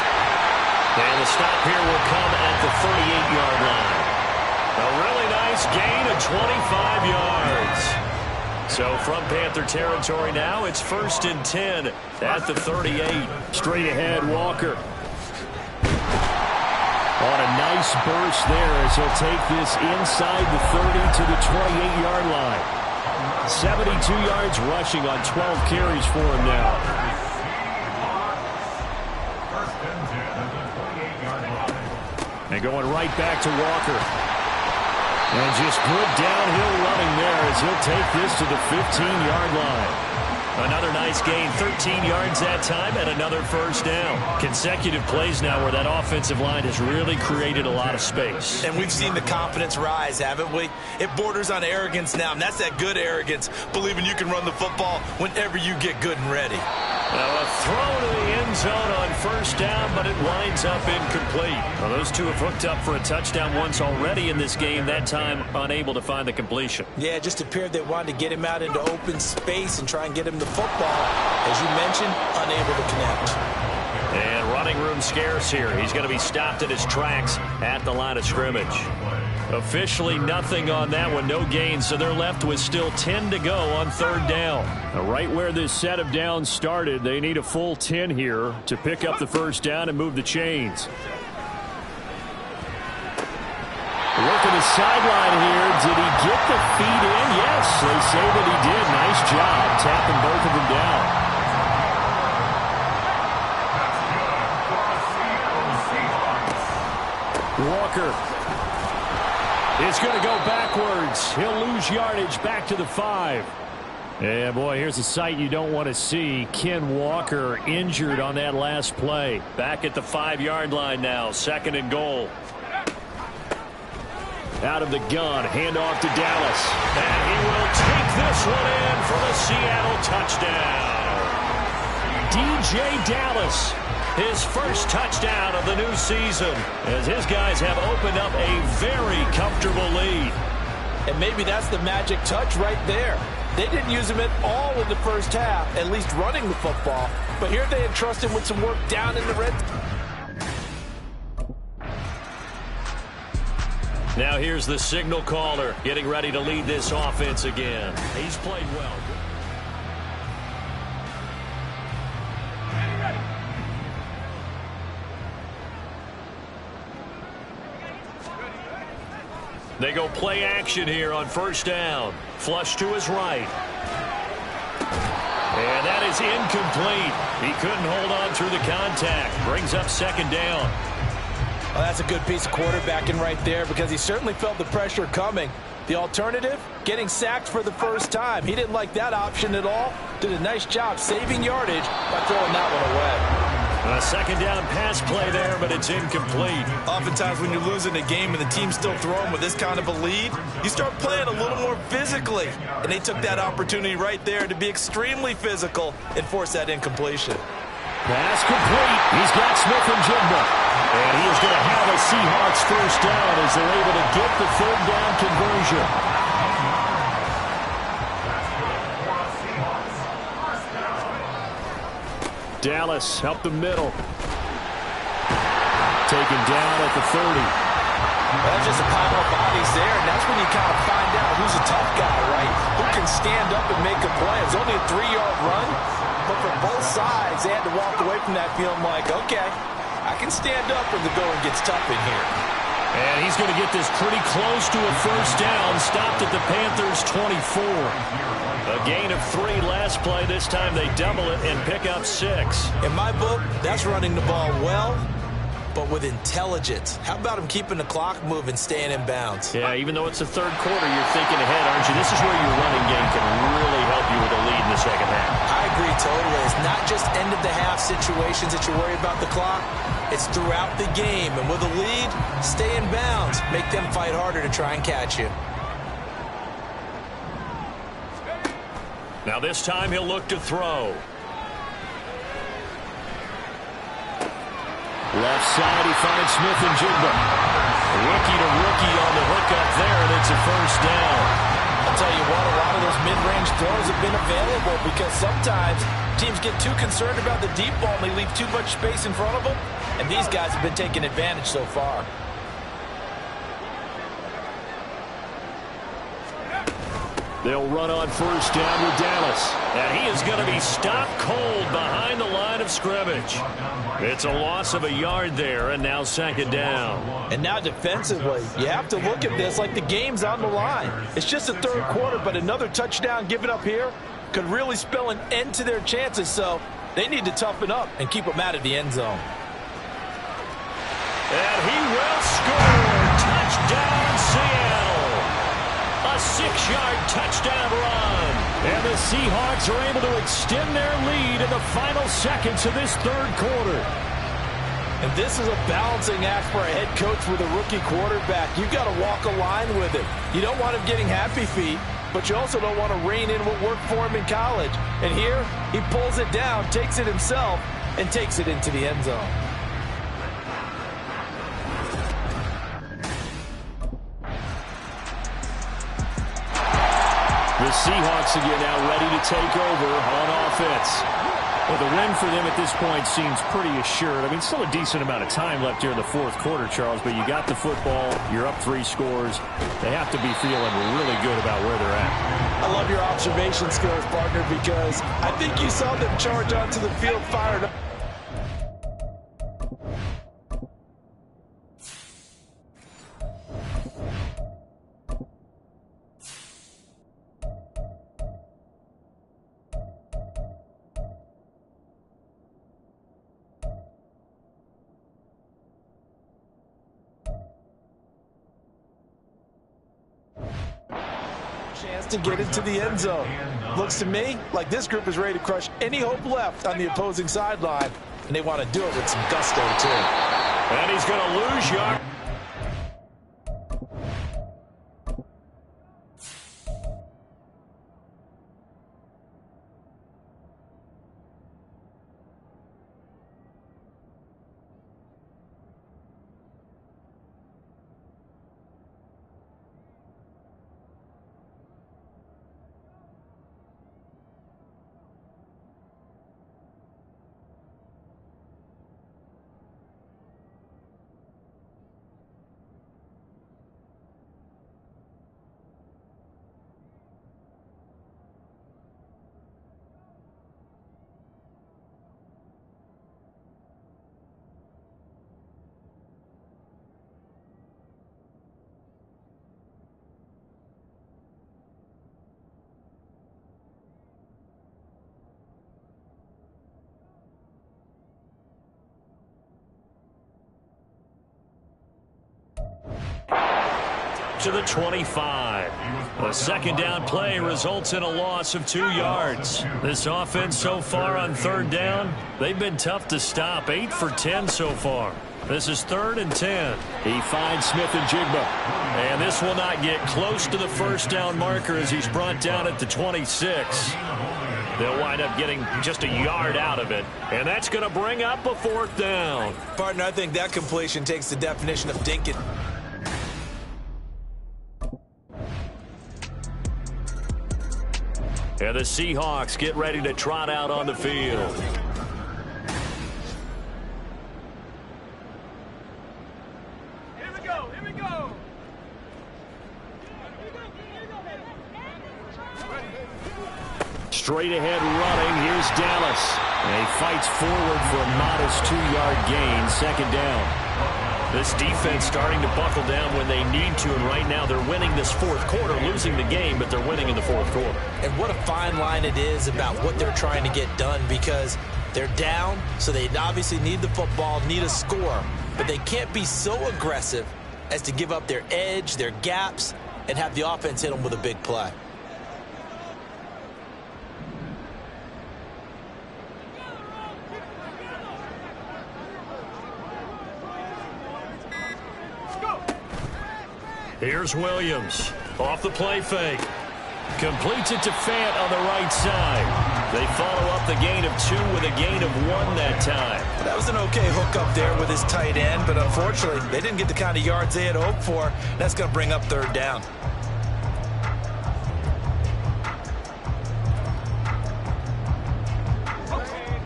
S2: And the stop here will come at the 38-yard line. A really nice gain of 25 yards. So from Panther territory now, it's 1st and 10 at the 38.
S4: Straight ahead, Walker. On a nice burst there as he'll take this inside the 30 to the 28-yard line. 72 yards rushing on 12 carries for him now. And going right back to Walker. And just good downhill running there as he'll take this to the 15-yard line.
S2: Another nice gain, 13 yards that time, and another first down. Consecutive plays now where that offensive line has really created a lot of space.
S3: And we've seen the confidence rise, haven't we? It borders on arrogance now, and that's that good arrogance, believing you can run the football whenever you get good and ready.
S2: Now a throw to the end zone on first down, but it winds up incomplete. Well, those two have hooked up for a touchdown once already in this game, that time unable to find the completion.
S3: Yeah, it just appeared they wanted to get him out into open space and try and get him the football. As you mentioned, unable to connect.
S2: And running room scarce here. He's going to be stopped in his tracks at the line of scrimmage. Officially nothing on that one, no gain, so they're left with still 10 to go on third down.
S4: Now, right where this set of downs started, they need a full 10 here to pick up the first down and move the chains. Working the sideline here. Did he get the feet in? Yes, they say that he did. Nice job tapping both of them down. Walker is going to go backwards. He'll lose yardage back to the 5. Yeah, boy, here's a sight you don't want to see. Ken Walker injured on that last play.
S2: Back at the 5-yard line now, 2nd and goal.
S4: Out of the gun, handoff to Dallas.
S2: And he will take this one in for the Seattle touchdown.
S4: DJ Dallas.
S2: His first touchdown of the new season as his guys have opened up a very comfortable lead.
S3: And maybe that's the magic touch right there. They didn't use him at all in the first half, at least running the football. But here they entrust him with some work down in the red.
S2: Now here's the signal caller getting ready to lead this offense again. He's played well. They go play action here on first down. Flush to his right. And that is incomplete. He couldn't hold on through the contact. Brings up 2nd down.
S3: Well, that's a good piece of quarterbacking right there, because he certainly felt the pressure coming. The alternative, getting sacked for the first time. He didn't like that option at all. Did a nice job saving yardage by throwing that one away.
S2: A 2nd down pass play there, but it's incomplete.
S3: Oftentimes when you're losing a game and the team's still throwing with this kind of a lead, you start playing a little more physically. And they took that opportunity right there to be extremely physical and force that incompletion.
S4: Pass complete. He's got Smith and Jigba. And he is going to have a Seahawks first down as they're able to get the 3rd down conversion. Dallas up the middle. Taken down at the 30.
S3: That's just a pile of bodies there, and that's when you kind of find out who's a tough guy, right? Who can stand up and make a play. It's only a 3-yard run, but for both sides, they had to walk away from that feeling like, okay, I can stand up when the going gets tough in here.
S2: And he's going to get this pretty close to a first down, stopped at the Panthers' 24. A gain of 3 last play. This time they double it and pick up 6.
S3: In my book, that's running the ball well, but with intelligence. How about him keeping the clock moving, staying in bounds?
S2: Yeah, even though it's the third quarter, you're thinking ahead, aren't you? This is where your running game can really help you with a lead in the second half.
S3: I agree totally. It's not just end-of-the-half situations that you worry about the clock. It's throughout the game. And with a lead, stay in bounds. Make them fight harder to try and catch you.
S2: Now this time he'll look to throw. Left side, he finds Smith and Jigba. Rookie to rookie on the hook up there, and it's a first down.
S3: I'll tell you what, a lot of those mid-range throws have been available because sometimes teams get too concerned about the deep ball and they leave too much space in front of them, and these guys have been taking advantage so far.
S2: They'll run on first down with Dallas. And he is going to be stopped cold behind the line of scrimmage. It's a loss of a yard there, and now second down.
S3: And now defensively, you have to look at this like the game's on the line. It's just the third quarter, but another touchdown given up here could really spell an end to their chances, so they need to toughen up and keep them out of the end zone.
S2: And he will score. Touchdown, Seattle. A 6-yard touchdown run. And the Seahawks are able to extend their lead in the final seconds of this third quarter.
S3: And this is a balancing act for a head coach with a rookie quarterback. You've got to walk a line with it. You don't want him getting happy feet, but you also don't want to rein in what worked for him in college. And here, he pulls it down, takes it himself, and takes it into the end zone.
S2: The Seahawks again now ready to take over on offense. Well, the win for them at this point seems pretty assured. I mean, still a decent amount of time left here in the fourth quarter, Charles, but you got the football, you're up 3 scores. They have to be feeling really good about where they're at.
S3: I love your observation skills, partner, because I think you saw them charge onto the field fired up. Chance to get into the end zone. Looks to me like this group is ready to crush any hope left on the opposing sideline, and they want to do it with some gusto, too.
S2: And he's going to lose yard. To the 25. A second down play results in a loss of 2 yards. This offense so far on third down, they've been tough to stop. 8 for 10 so far. This is 3rd and 10. He finds Smith and Jigba. And this will not get close to the first down marker as he's brought down at the 26. They'll wind up getting just a yard out of it. And that's going to bring up a 4th down.
S3: Partner, I think that completion takes the definition of dinking.
S2: And the Seahawks get ready to trot out on the field.
S4: Straight ahead running. Here's Dallas. And he fights forward for a modest 2-yard gain. Second down.
S2: This defense starting to buckle down when they need to, and right now they're winning this fourth quarter, losing the game, but they're winning in the fourth quarter.
S3: And what a fine line it is about what they're trying to get done, because they're down, so they obviously need the football, need a score, but they can't be so aggressive as to give up their edge, their gaps, and have the offense hit them with a big play.
S2: Here's Williams. Off the play fake. Completes it to Fant on the right side. They follow up the gain of 2 with a gain of 1 that time.
S3: That was an okay hook up there with his tight end, but unfortunately, they didn't get the kind of yards they had hoped for. That's going to bring up third down.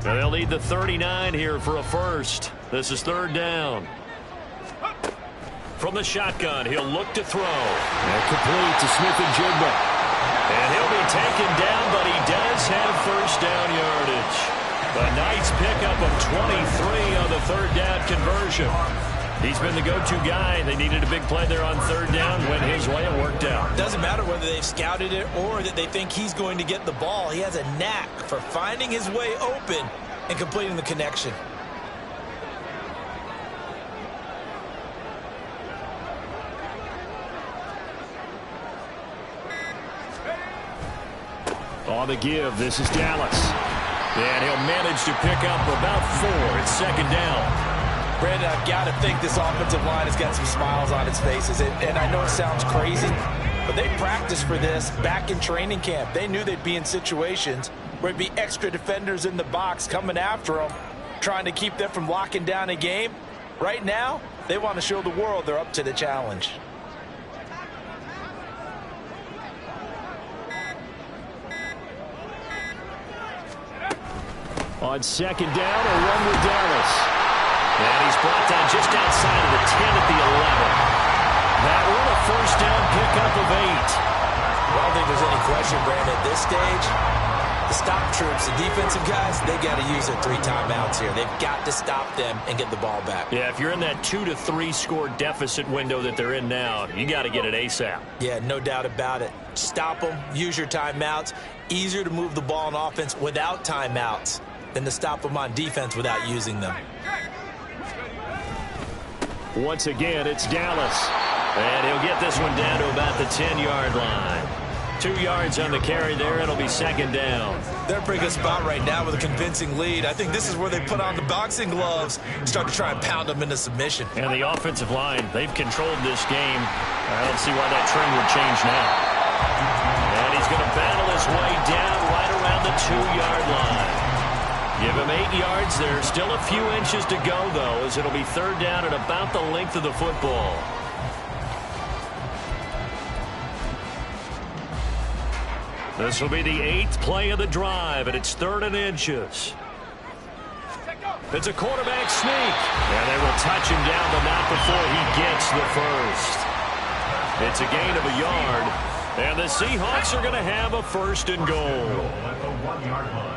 S2: And they'll need the 39 here for a first. This is third down. From the shotgun, he'll look to throw.
S4: And complete to Smith-Njigba.
S2: And he'll be taken down, but he does have first down yardage. A nice pickup of 23 on the third down conversion. He's been the go-to guy. They needed a big play there on third down. Went his way and worked out.
S3: Doesn't matter whether they've scouted it or that they think he's going to get the ball. He has a knack for finding his way open and completing the connection.
S4: On the give, this is Dallas.
S2: And he'll manage to pick up about 4. It's second down.
S3: Brandon, I've got to think this offensive line has got some smiles on its faces. And I know it sounds crazy, but they practiced for this back in training camp. They knew they'd be in situations where it'd be extra defenders in the box coming after them, trying to keep them from locking down a game. Right now, they want to show the world they're up to the challenge.
S4: On second down, a run with Dallas.
S2: And he's brought down just outside of the 10 at the 11. That one a first down pickup of 8.
S3: Well, I don't think there's any question, Brandon, at this stage, the stop troops, the defensive guys, they got to use their 3 timeouts here. They've got to stop them and get the ball back.
S2: Yeah, if you're in that 2 to 3 score deficit window that they're in now, you got to get it ASAP.
S3: Yeah, no doubt about it. Stop them, use your timeouts. Easier to move the ball on offense without timeouts than to stop them on defense without using them.
S4: Once again, it's Dallas.
S2: And he'll get this one down to about the 10-yard line. 2 yards on the carry there. It'll be second down.
S3: They're in a pretty good spot right now with a convincing lead. I think this is where they put on the boxing gloves and start to try and pound them into submission.
S2: And the offensive line, they've controlled this game. I don't see why that trend would change now. And he's going to battle his way down right around the 2-yard line. Give him 8 yards there. Still a few inches to go, though, as it'll be third down at about the length of the football. This will be the 8th play of the drive, and it's 3rd and inches. It's a quarterback sneak. And they will touch him down, but not before he gets the first. It's a gain of a yard, and the Seahawks are going to have a 1st and goal.
S10: At the 1-yard line.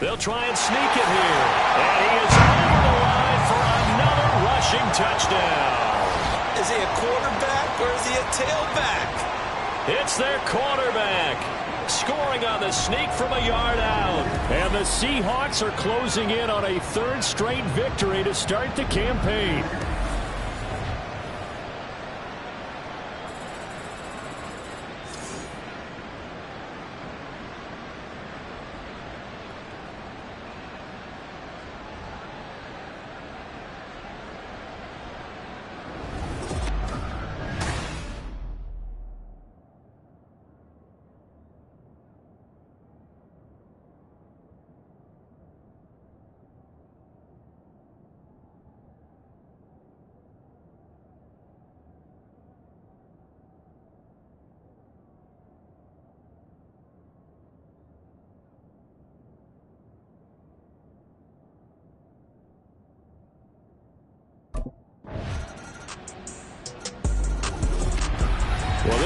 S2: They'll try and sneak it here. And he is over the line for another rushing touchdown.
S3: Is he a quarterback or is he a tailback?
S2: It's their quarterback. Scoring on the sneak from a yard out.
S4: And the Seahawks are closing in on a 3rd straight victory to start the campaign.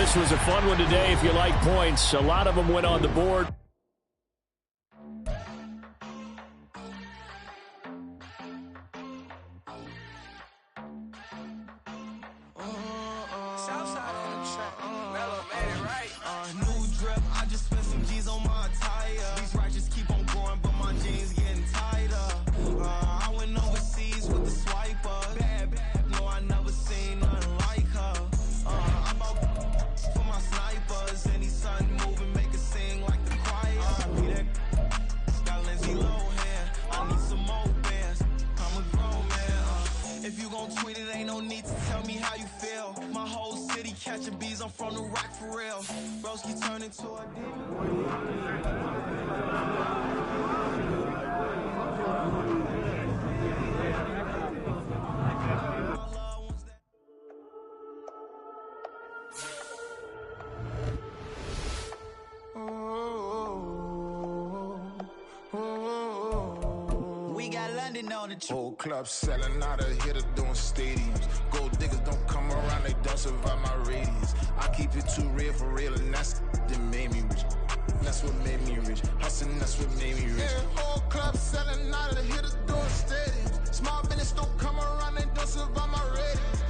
S4: this was a fun one today if you like points. A lot of them went on the board.
S10: Whole club selling out of hitter doing stadiums. Gold diggers don't come around, they don't survive my radius. I keep it too real for real, and that's that made me rich. That's what made me rich. Hustling, that's what made me rich. Yeah, whole club selling out of hitters doing stadiums. Small business don't come around, they don't survive my radius.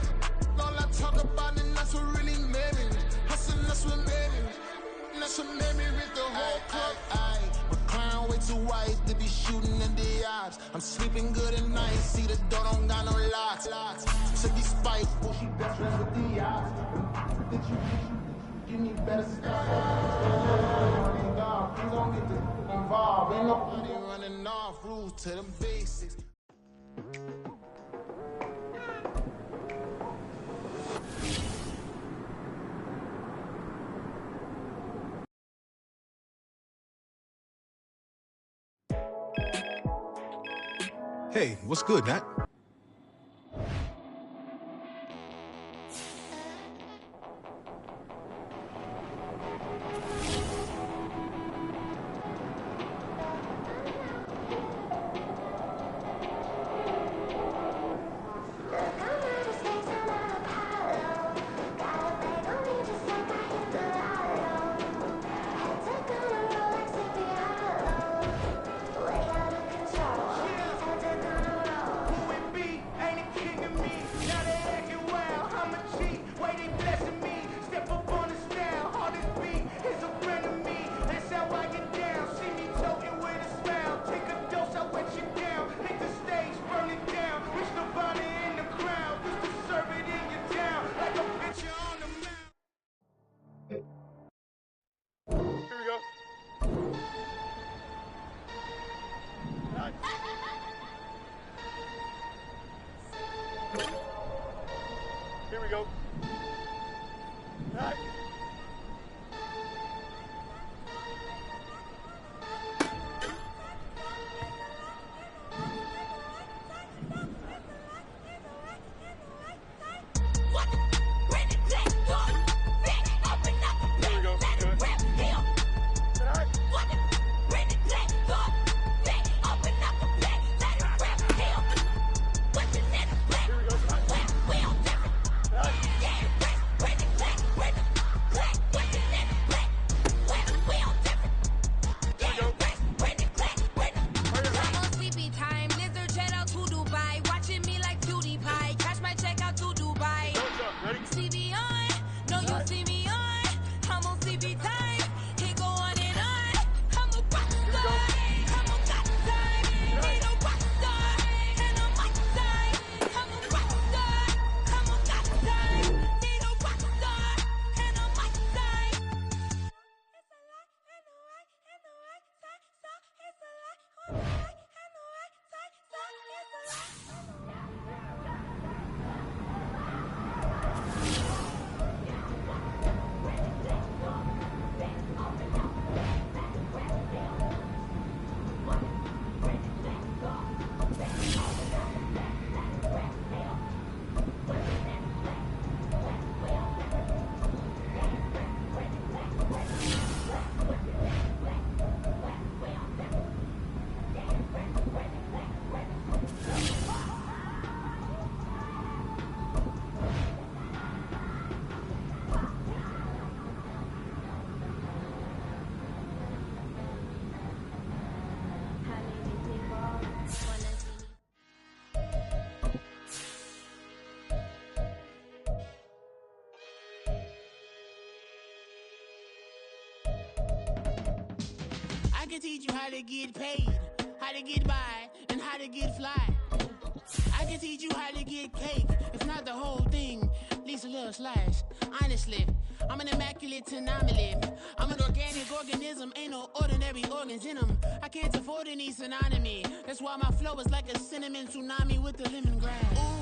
S10: All I talk about, and that's what really made me rich. Hustling, that's what made me rich. And that's what made me rich. The whole club. Clown way too white to be shooting in the eyes. I'm sleeping good at night. See the door don't got no locks. To be spiteful, she best friends with the odds. Did you need better stuff? Please don't get involved. Ain't nobody running off rules to the basics.
S7: Hey, what's good, Nat?
S5: I can teach you how to get paid, how to get by, and how to get fly. I can teach you how to get cake, if not the whole thing, at least a little slice. Honestly, I'm an immaculate anomaly. I'm an organic organism, ain't no ordinary organs in them. I can't afford any synonymy. That's why my flow is like a cinnamon tsunami with the lemongrass. Ooh.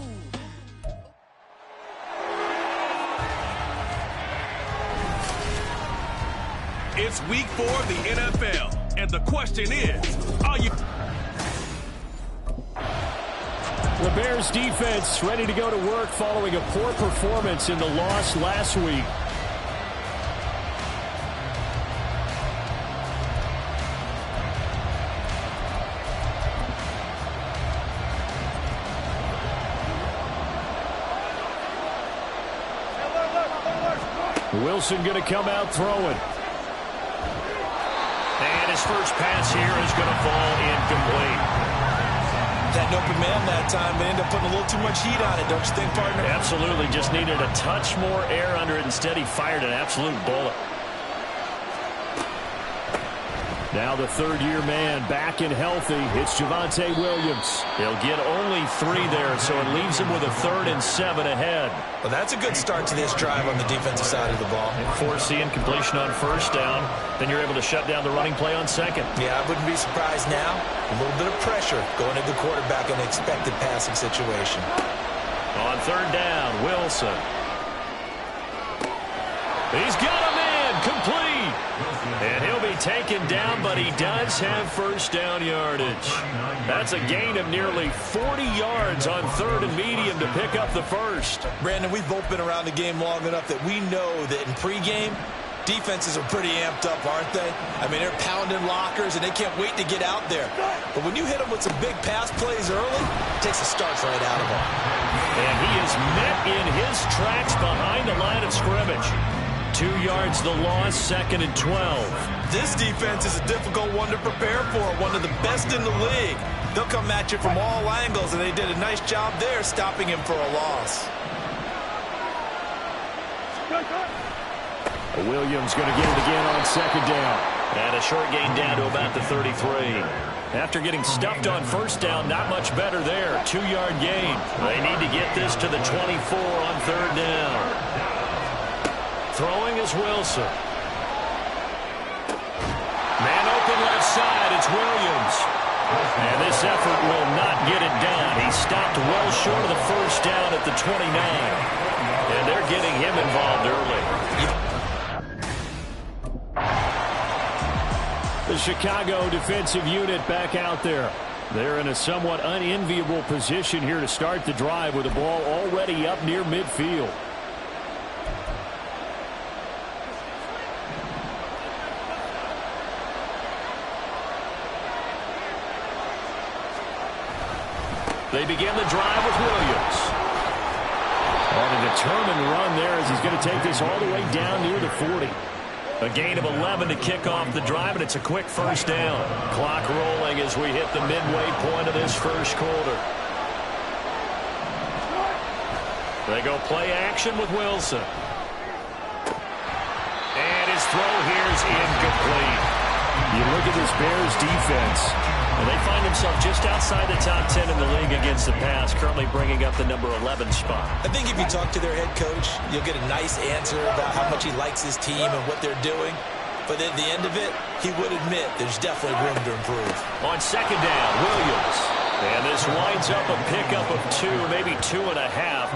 S9: It's week 4 of the NFL, and the question is, are you...
S4: The Bears defense ready to go to work following a poor performance in the loss last week. Wilson going to come out throwing.
S2: And his first pass here is going to fall incomplete.
S3: That open man that time, they end up putting a little too much heat on it, don't you think, partner?
S2: Absolutely. Just needed a touch more air under it. Instead, he fired an absolute bullet.
S4: Now the third-year man back and healthy. It's Javonte Williams.
S2: He'll get only 3 there, so it leaves him with a 3rd and 7 ahead.
S3: Well, that's a good start to this drive on the defensive side of the ball.
S2: Forcing completion on first down. Then you're able to shut down the running play on second.
S3: Yeah, I wouldn't be surprised now. A little bit of pressure going into the quarterback in an expected passing situation.
S2: On 3rd down, Wilson. He's got a man complete. And he'll be taken down, but he does have first down yardage. That's a gain of nearly 40 yards on 3rd and medium to pick up the first.
S3: Brandon, we've both been around the game long enough that we know that in pregame, defenses are pretty amped up, aren't they? I mean, they're pounding lockers, and they can't wait to get out there. But when you hit them with some big pass plays early, it takes the starts right out of them.
S2: And he is met in his tracks behind the line of scrimmage. 2 yards the loss, 2nd and 12.
S3: This defense is a difficult one to prepare for, one of the best in the league. They'll come at you from all angles, and they did a nice job there stopping him for a loss.
S4: Williams going to get it again on 2nd down.
S2: And a short gain down to about the 33. After getting stuffed on first down, not much better there. 2-yard gain. They need to get this to the 24 on 3rd down. Throwing is Wilson. Man open left side, it's Williams. And this effort will not get it done. He stopped well short of the first down at the 29. And they're getting him involved early.
S4: The Chicago defensive unit back out there. They're in a somewhat unenviable position here to start the drive with the ball already up near midfield.
S2: They begin the drive with Williams.
S4: On a determined run there as he's going to take this all the way down near the 40.
S2: A gain of 11 to kick off the drive, and it's a quick first down. Clock rolling as we hit the midway point of this first quarter. They go play action with Wilson. And his throw here is incomplete.
S4: You look at this Bears defense.
S2: And they find themselves just outside the top 10 in the league against the pass, currently bringing up the number 11 spot.
S3: I think if you talk to their head coach, you'll get a nice answer about how much he likes his team and what they're doing. But at the end of it, he would admit there's definitely room to improve.
S2: On 2nd down, Williams. And this winds up a pickup of 2, maybe 2.5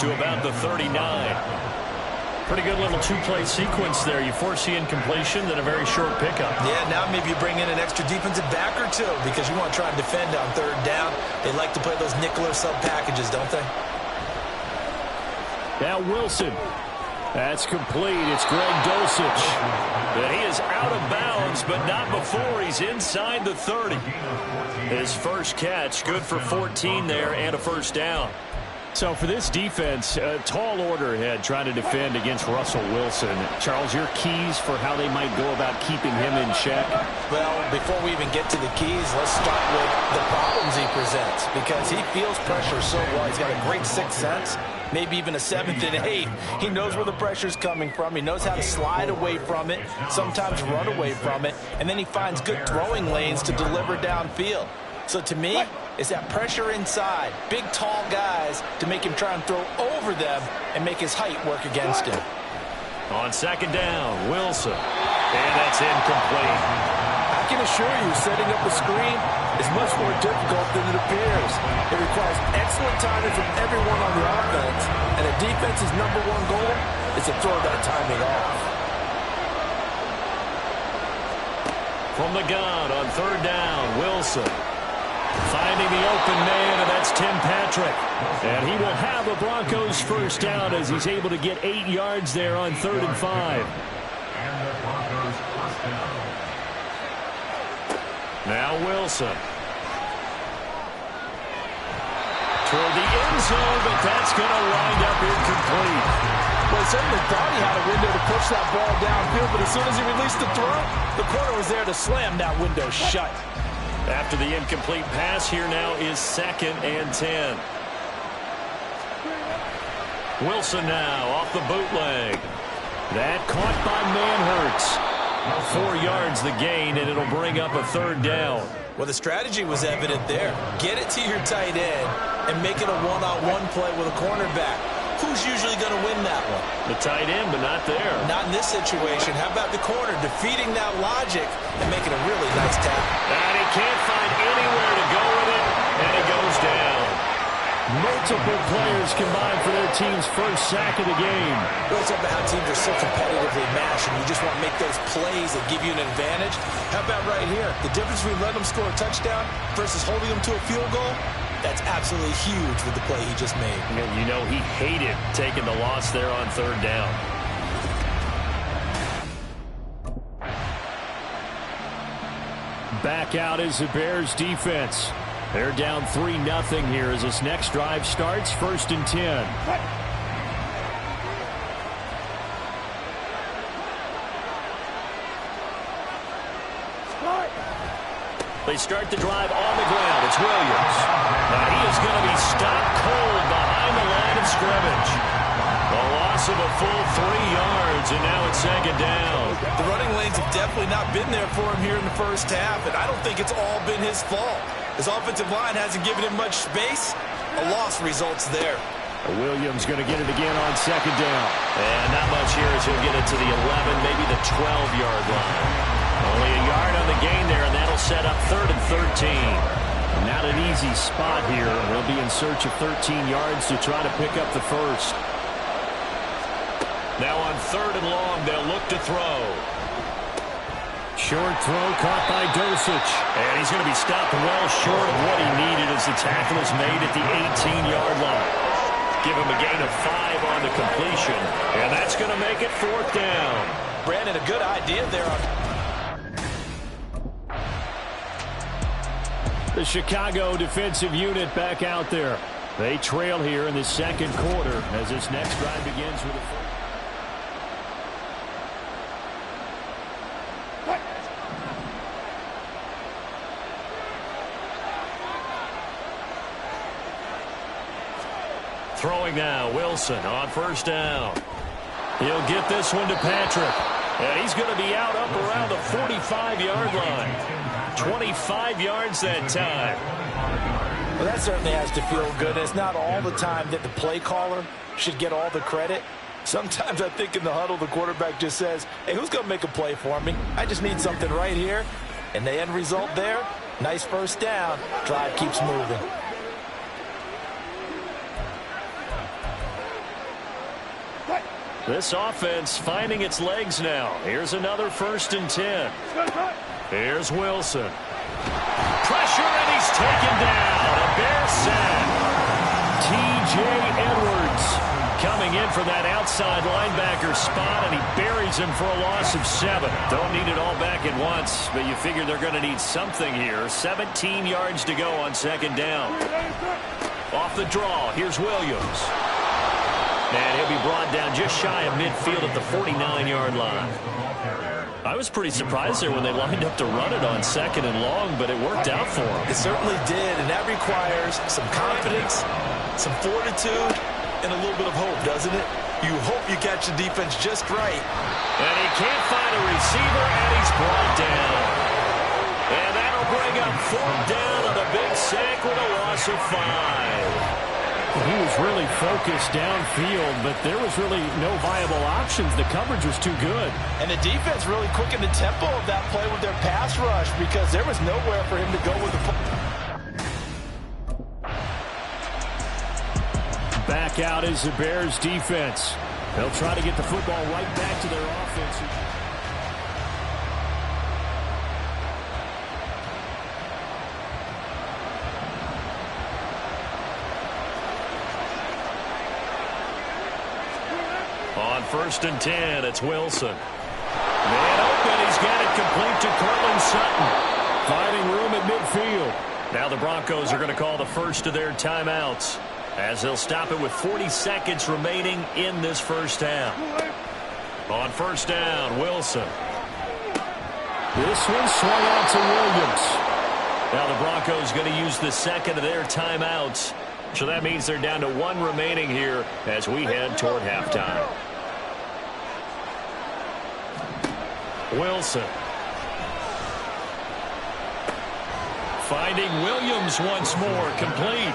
S2: to about the 39. Pretty good little 2-play sequence there. You foresee incompletion, then a very short pickup.
S3: Yeah, now maybe you bring in an extra defensive back or 2 because you want to try and defend on 3rd down. They like to play those nickel or sub packages, don't they?
S4: Now Wilson. That's complete. It's Greg Dulcich.
S2: But he is out of bounds, but not before he's inside the 30. His first catch, good for 14 there and a first down.
S4: So for this defense, a tall order ahead trying to defend against Russell Wilson. Charles, your keys for how they might go about keeping him in check?
S3: Well, before we even get to the keys, let's start with the problems he presents because he feels pressure so well. He's got a great sixth sense. maybe even a 7th and 8. He knows where the pressure's coming from. He knows how to slide away from it, sometimes run away from it, and then he finds good throwing lanes to deliver downfield. So to me, it's that pressure inside, big, tall guys to make him try and throw over them and make his height work against him.
S2: On second down, Wilson. And that's incomplete.
S3: I can assure you, setting up a screen is much more difficult than it appears. It requires excellent timing from everyone on the offense, and a defense's number one goal is to throw that timing off.
S2: From the gun on third down, Wilson. Finding the open man, and that's Tim Patrick. And he will have a Broncos first down as he's able to get 8 yards there on 3rd and 5. Now Wilson. Toward the end zone, but that's going to wind up incomplete.
S3: Well, he certainly thought he had a window to push that ball downfield, but as soon as he released the throw, the corner was there to slam that window shut.
S2: After the incomplete pass, here now is 2nd and 10. Wilson now off the bootleg. That caught by Manhurts. 4 yards the gain, and it'll bring up a 3rd down.
S3: Well, the strategy was evident there. Get it to your tight end and make it a one-on-one play with a cornerback. Who's usually going to win that one?
S2: The tight end, but not there.
S3: Not in this situation. How about the corner defeating that logic and making a really nice tackle?
S2: And he can't find anywhere to go with it, and it goes down. Multiple players combined for their team's first sack of the game.
S3: Well, it's about how teams are so competitively matched, and you just want to make those plays that give you an advantage. How about right here? The difference between letting them score a touchdown versus holding them to a field goal, that's absolutely huge with the play he just made.
S2: And you know he hated taking the loss there on 3rd down. Back out is the Bears defense. They're down 3-0 here as this next drive starts. 1st and 10. They start the drive on the ground. It's Williams. Now he is going to be stopped cold behind the line of scrimmage. A loss of a full 3 yards, and now it's 2nd down.
S3: The running lanes have definitely not been there for him here in the first half, and I don't think it's all been his fault. His offensive line hasn't given him much space. A loss results there.
S2: Williams going to get it again on 2nd down. And not much here as he'll get it to the 11, maybe the 12-yard line. Only a yard on the gain there, and that'll set up 3rd and 13. Not an easy spot here. They'll be in search of 13 yards to try to pick up the first. Now on 3rd and long, they'll look to throw. Short throw caught by Dosich. And he's going to be stopped well short of what he needed as the tackle is made at the 18-yard line. Give him a gain of 5 on the completion. And that's going to make it 4th down.
S3: Brandon, a good idea there.
S2: The Chicago defensive unit back out there. They trail here in the 2nd quarter as this next drive begins with a... Throwing now, Wilson on 1st down. He'll get this one to Patrick. And he's going to be out up around the 45-yard line. 25 yards that time.
S3: Well, that certainly has to feel good. It's not all the time that the play caller should get all the credit. Sometimes I think in the huddle, the quarterback just says, hey, who's going to make a play for me? I just need something right here. And the end result there, nice 1st down. Drive keeps moving.
S2: This offense finding its legs now. Here's another 1st and 10. Here's Wilson. Pressure, and he's taken down. A Bear sack. T.J. Edwards coming in for that outside linebacker spot, and he buries him for a loss of 7. Don't need it all back at once, but you figure they're going to need something here. 17 yards to go on 2nd down. Off the draw, here's Williams. And he'll be brought down just shy of midfield at the 49-yard line. I was pretty surprised there when they lined up to run it on 2nd and long, but it worked out for them.
S3: It certainly did, and that requires some confidence, some fortitude, and a little bit of hope, doesn't it? You hope you catch the defense just right.
S2: And he can't find a receiver, and he's brought down. And that'll bring up 4th down on a big sack with a loss of 5.
S4: He was really focused downfield, but there was really no viable options. The coverage was too good.
S3: And the defense really quickened the tempo of that play with their pass rush because there was nowhere for him to go with the ball.
S4: Back out is the Bears defense. They'll try to get the football right back to their offense.
S2: On 1st and 10, it's Wilson. Man open, he's got it complete to Cortland Sutton. Finding room at midfield. Now the Broncos are going to call the first of their timeouts, as they'll stop it with 40 seconds remaining in this first half. On 1st down, Wilson.
S4: This one swung out to Williams.
S2: Now the Broncos going to use the second of their timeouts. So that means they're down to 1 remaining here as we head toward halftime. Wilson. Finding Williams once more, complete.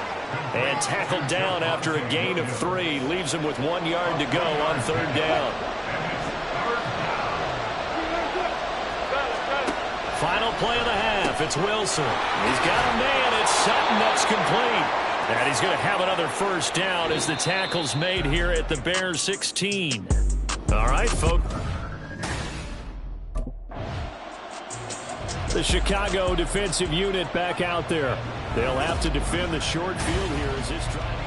S2: And tackled down after a gain of 3. Leaves him with 1 yard to go on 3rd down. Final play of the half. It's Wilson. He's got a man. It's Sutton. That's complete. And he's going to have another 1st down as the tackle's made here at the Bears 16. All right, folks.
S4: The Chicago defensive unit back out there. They'll have to defend the short field here as this drive.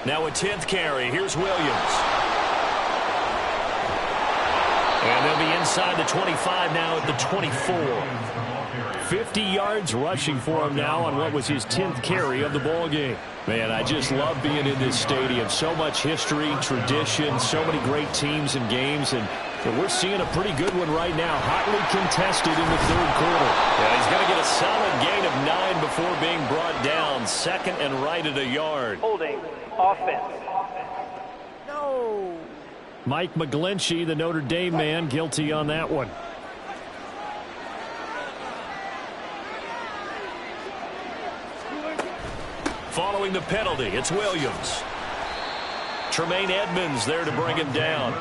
S2: Now a 10th carry. Here's Williams. And they'll be inside the 25 now at the 24.
S4: 50 yards rushing for him now on what was his 10th carry of the ball game.
S2: Man, I just love being in this stadium. So much history, tradition, so many great teams and games, and we're seeing a pretty good one right now, hotly contested in the 3rd quarter. Yeah, he's going to get a solid gain of 9 before being brought down. 2nd and right at a yard.
S1: Holding offense. No.
S4: Mike McGlinchey, the Notre Dame man, guilty on that one.
S2: Following the penalty, it's Williams. Tremaine Edmonds there to bring him down.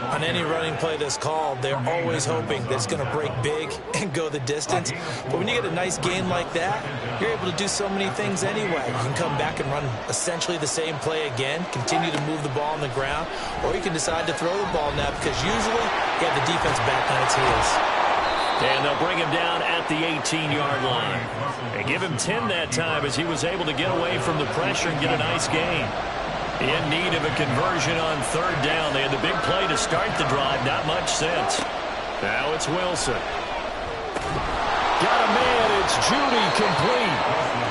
S3: On any running play that's called, they're always hoping that it's going to break big and go the distance. But when you get a nice gain like that, you're able to do so many things anyway. You can come back and run essentially the same play again, continue to move the ball on the ground, or you can decide to throw the ball now because usually you have the defense back on its heels.
S2: And they'll bring him down at the 18-yard line. And give him 10 that time as he was able to get away from the pressure and get a nice gain. In need of a conversion on 3rd down. They had the big play to start the drive. Not much sense. Now it's Wilson.
S4: Got a man. It's Judy, complete.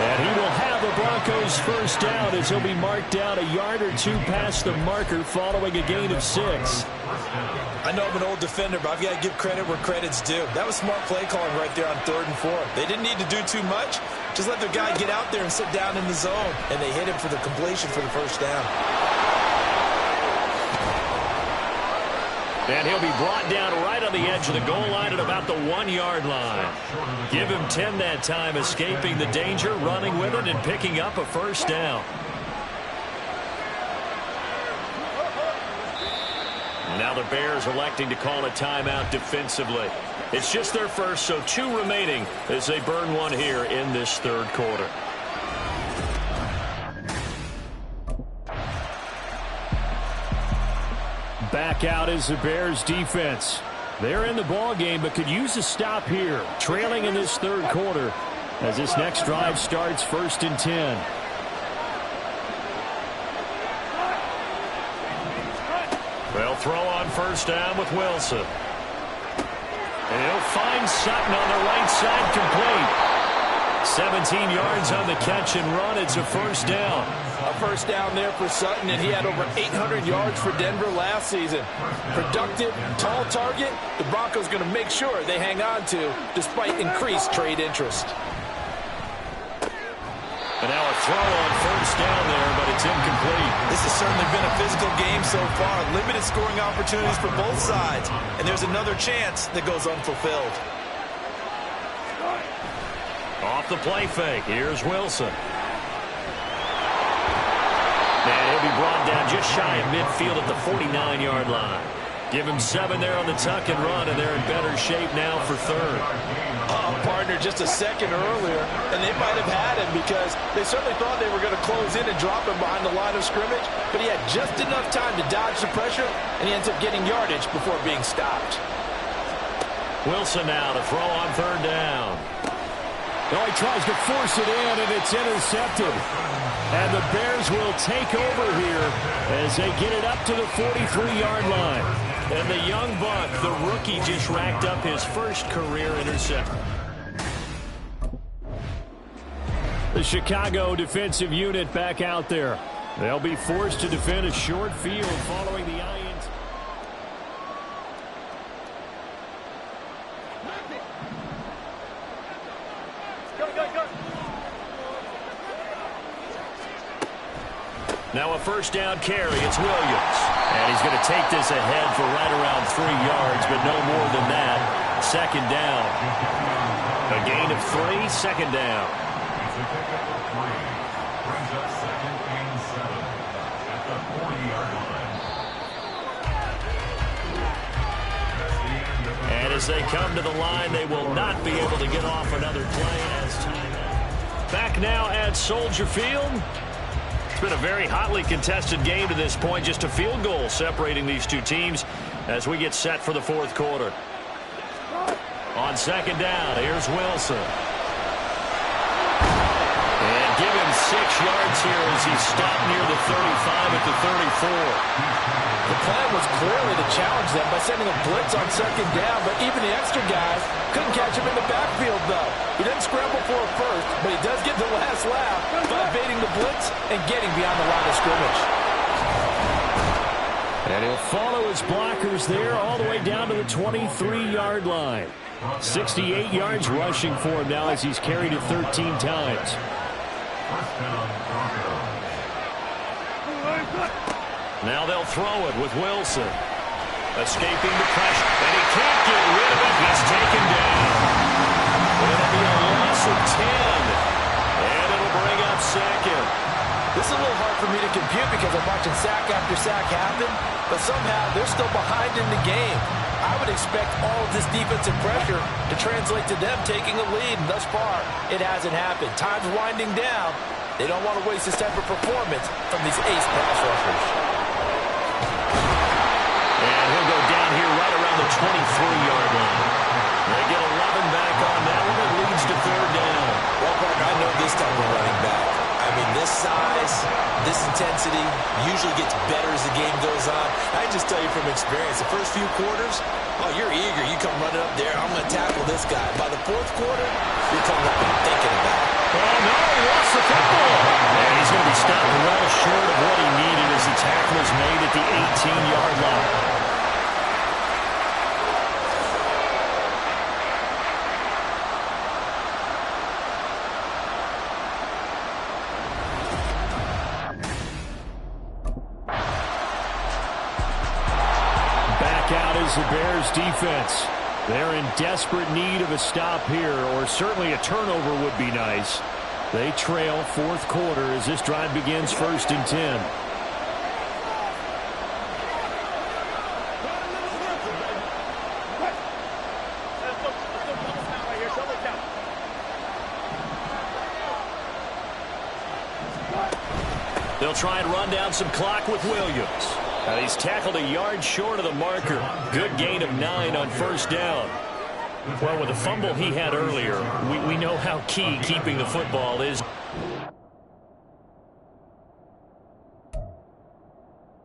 S4: And he will have the Broncos 1st down as he'll be marked down a yard or 2 past the marker following a gain of 6.
S3: I know I'm an old defender, but I've got to give credit where credit's due. That was smart play calling right there on 3rd and 4. They didn't need to do too much. Just let their guy get out there and sit down in the zone. And they hit him for the completion for the 1st down.
S2: And he'll be brought down right on the edge of the goal line at about the 1-yard line. Give him 10 that time, escaping the danger, running with it, and picking up a 1st down. Now the Bears electing to call a timeout defensively. It's just their first, so 2 remaining as they burn one here in this 3rd quarter.
S4: Back out is the Bears defense. They're in the ball game, but could use a stop here. Trailing in this 3rd quarter as this next drive starts 1st and 10.
S2: They'll throw on 1st down with Wilson. And he'll find Sutton on the right side, complete. 17 yards on the catch and run. It's a first down.
S3: A first down there for Sutton, and he had over 800 yards for Denver last season. Productive, tall target, the Broncos going to make sure they hang on to despite increased trade interest.
S2: And now a throw on first down there, but it's incomplete.
S11: This has certainly been a physical game so far. Limited scoring opportunities for both sides. And there's another chance that goes unfulfilled.
S2: Off the play fake. Here's Wilson. And he'll be brought down just shy of midfield at the 49-yard line. Give him 7 there on the tuck and run, and they're in better shape now for third.
S3: Partner, just a second earlier, and they might have had him because they certainly thought they were going to close in and drop him behind the line of scrimmage, but he had just enough time to dodge the pressure, and he ends up getting yardage before being stopped.
S2: Wilson now to throw on third down.
S4: Oh, he tries to force it in, and it's intercepted. And the Bears will take over here as they get it up to the 43-yard line.
S2: And the young buck, the rookie, just racked up his first career interception.
S4: The Chicago defensive unit back out there. They'll be forced to defend a short field following the INT.
S2: Now a first down carry. It's Williams. And he's going to take this ahead for right around 3 yards, but no more than that. Second down. A gain of 3, second down. And as they come to the line, they will not be able to get off another play as time. Back now at Soldier Field. It's been a very hotly contested game to this point. Just a field goal separating these two teams as we get set for the fourth quarter. On second down, here's Wilson. And give him 6 yards here as he's stopped near the 35 at the 34.
S3: The plan was clearly to challenge them by sending a blitz on second down, but even the extra guys couldn't catch him in the backfield, though. He didn't scramble for a first, but he does get the last laugh by evading the blitz and getting beyond the line of scrimmage.
S4: And he'll follow his blockers there all the way down to the 23-yard line. 68 yards rushing for him now as he's carried it 13 times.
S2: Now they'll throw it with Wilson. Escaping the pressure. And he can't get rid of it. He's taken down. It'll be a loss of 10. And it'll bring up second.
S3: This is a little hard for me to compute because I'm watching sack after sack happen, but somehow they're still behind in the game. I would expect all of this defensive pressure to translate to them taking a lead, and thus far, it hasn't happened. Time's winding down. They don't want to waste this type of performance from these ace pass rushers.
S2: And he'll go down here right around the 23-yard line. They get 11 back on that one. It leads to third down.
S11: Well, Parker, I know this type of running back. I mean, this size, this intensity usually gets better as the game goes on. I can just tell you from experience, the first few quarters, oh, you're eager. You come running up there. I'm going to tackle this guy. By the fourth quarter, you're coming up and thinking about it.
S2: Oh, no, he lost the football. And he's going to be stopped well short of what he needed as the tackle is made at the 18-yard line.
S4: The Bears defense. They're in desperate need of a stop here, or certainly a turnover would be nice. They trail fourth quarter as this drive begins 1st and 10.
S2: They'll try and run down some clock with Williams. And he's tackled a yard short of the marker. Good gain of 9 on first down. Well, with the fumble he had earlier, we know how key keeping the football is.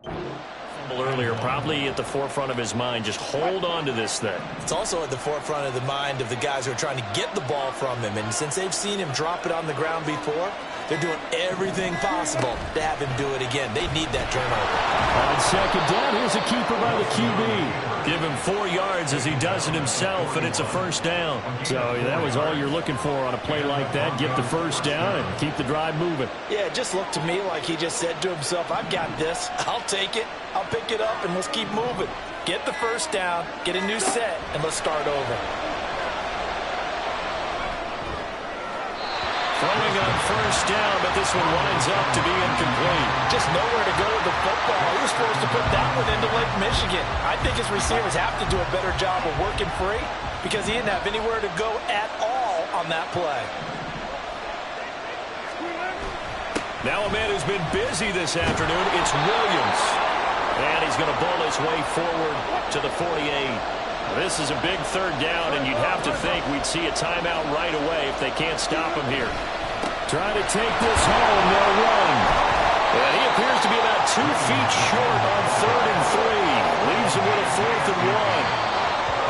S2: Fumble earlier, probably probably at the forefront of his mind. Just hold on to this thing.
S11: It's also at the forefront of the mind of the guys who are trying to get the ball from him. And since they've seen him drop it on the ground before, they're doing everything possible to have him do it again. They need that turnover.
S4: On second down, here's a keeper by the QB.
S2: Give him 4 yards as he does it himself, and it's a first down.
S4: So that was all you're looking for on a play like that. Get the first down and keep the drive moving.
S11: Yeah, it just looked to me like he just said to himself, I've got this. I'll take it. I'll pick it up, and let's keep moving. Get the first down, get a new set, and let's start over.
S2: Throwing on first down, but this one winds up to be incomplete.
S11: Just nowhere to go with the football. He was supposed to put that one into Lake Michigan. I think his receivers have to do a better job of working free because he didn't have anywhere to go at all on that play.
S2: Now a man who's been busy this afternoon, it's Williams. And he's going to bowl his way forward to the 48. This is a big third down, and you'd have to think we'd see a timeout right away if they can't stop him here.
S4: Trying to take this home, they'll run.
S2: And he appears to be about 2 feet short on 3rd and 3. Leaves him with a 4th and 1.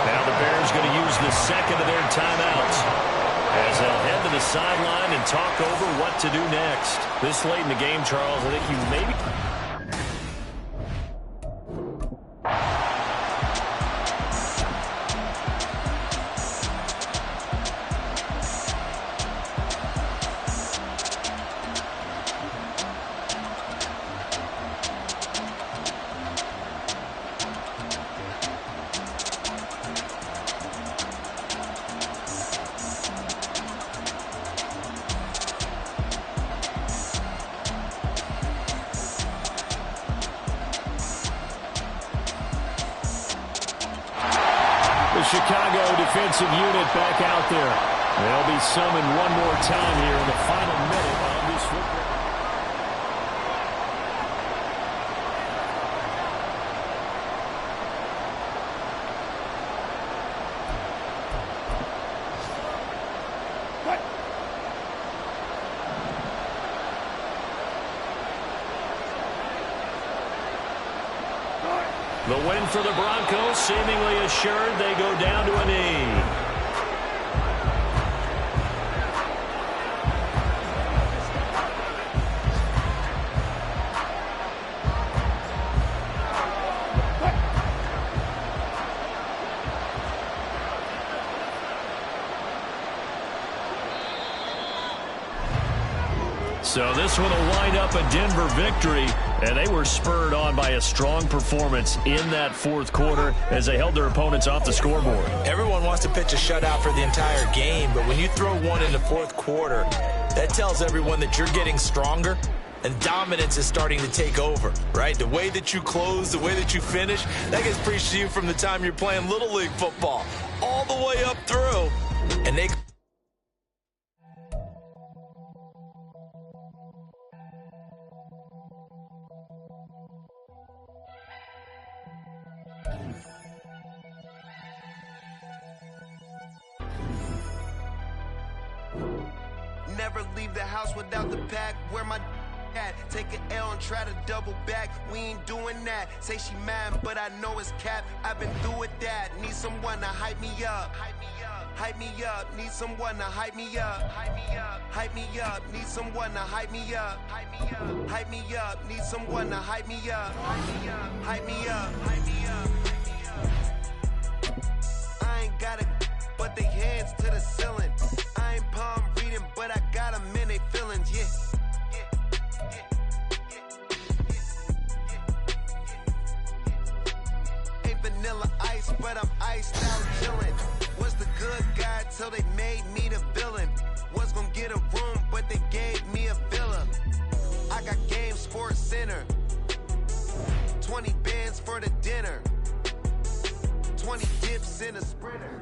S2: Now the Bears going to use the second of their timeouts as they'll head to the sideline and talk over what to do next. This late in the game, Charles, I think you maybe...
S4: The Chicago defensive unit back out there. They'll be summoned one more time here in the final minute of this football.
S2: The win for the Broncos, seemingly assured. They go down to a knee. So this one will wind up a Denver victory, and they were spurred on by a strong performance in that 4th quarter as they held their opponents off the scoreboard.
S11: Everyone wants to pitch a shutout for the entire game, but when you throw one in the 4th quarter, that tells everyone that you're getting stronger and dominance is starting to take over, right? The way that you close, the way that you finish, that gets preached to you from the time you're playing Little League football all the way up through, and they...
S12: Never leave the house without the pack. Where my at? Take an L and try to double back. We ain't doing that. Say she mad, but I know it's cap. I've been through with that. Need someone to hype me up. Hype me up. Need someone to hype me up. Hype me up. Need someone to hype me up. Hype me up. Need someone to hype me up. Hype me up. I ain't got it, but they hands to the ceiling. I ain't palm reading, but I got them in they feelings, yeah. Ain't vanilla ice, but I'm iced out chillin'. Was the good guy till they made me the villain. Was gonna get a room, but they gave me a villa. I got game Sports Center. 20 bands for the dinner. 20 dips in a sprinter.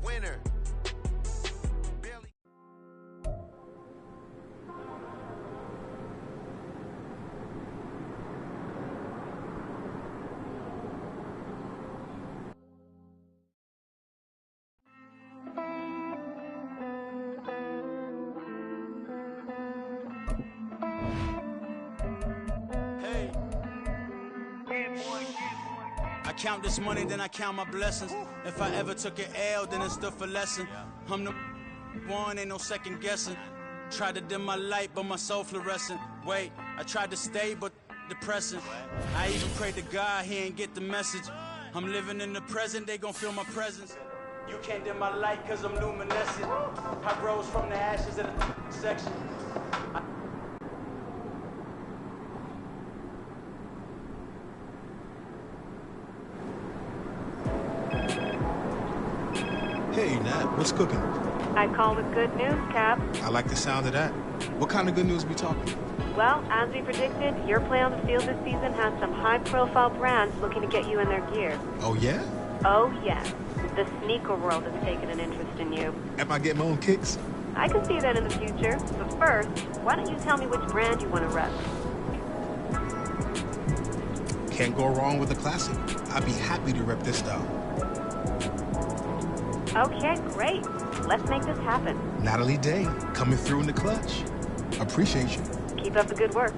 S12: Winner. Barely.
S5: I count this money, then I count my blessings. If I ever took an L, then it stood for lesson. I'm the one, ain't no second guessing. Tried to dim my light, but my soul fluorescent. Wait, I tried to stay, but depressing. I even prayed to God, he ain't get the message. I'm living in the present, they gon' feel my presence. You can't dim my light, cause I'm luminescent. I rose from the ashes of the section.
S7: Hey, Nat, what's cooking?
S13: I call with good news, Cap.
S7: I like the sound of that. What kind of good news we talking?
S13: Well, as we predicted, your play on the field this season has some high-profile brands looking to get you in their gear.
S7: Oh, yeah?
S13: Oh, yes. The sneaker world has taken an interest in you.
S7: Am I getting my own kicks?
S13: I can see that in the future. But first, why don't you tell me which brand you want to rep?
S7: Can't go wrong with a classic. I'd be happy to rep this style.
S13: Okay, great. Let's make this happen.
S7: Natalie Day, coming through in the clutch. Appreciate you.
S13: Keep up the good work.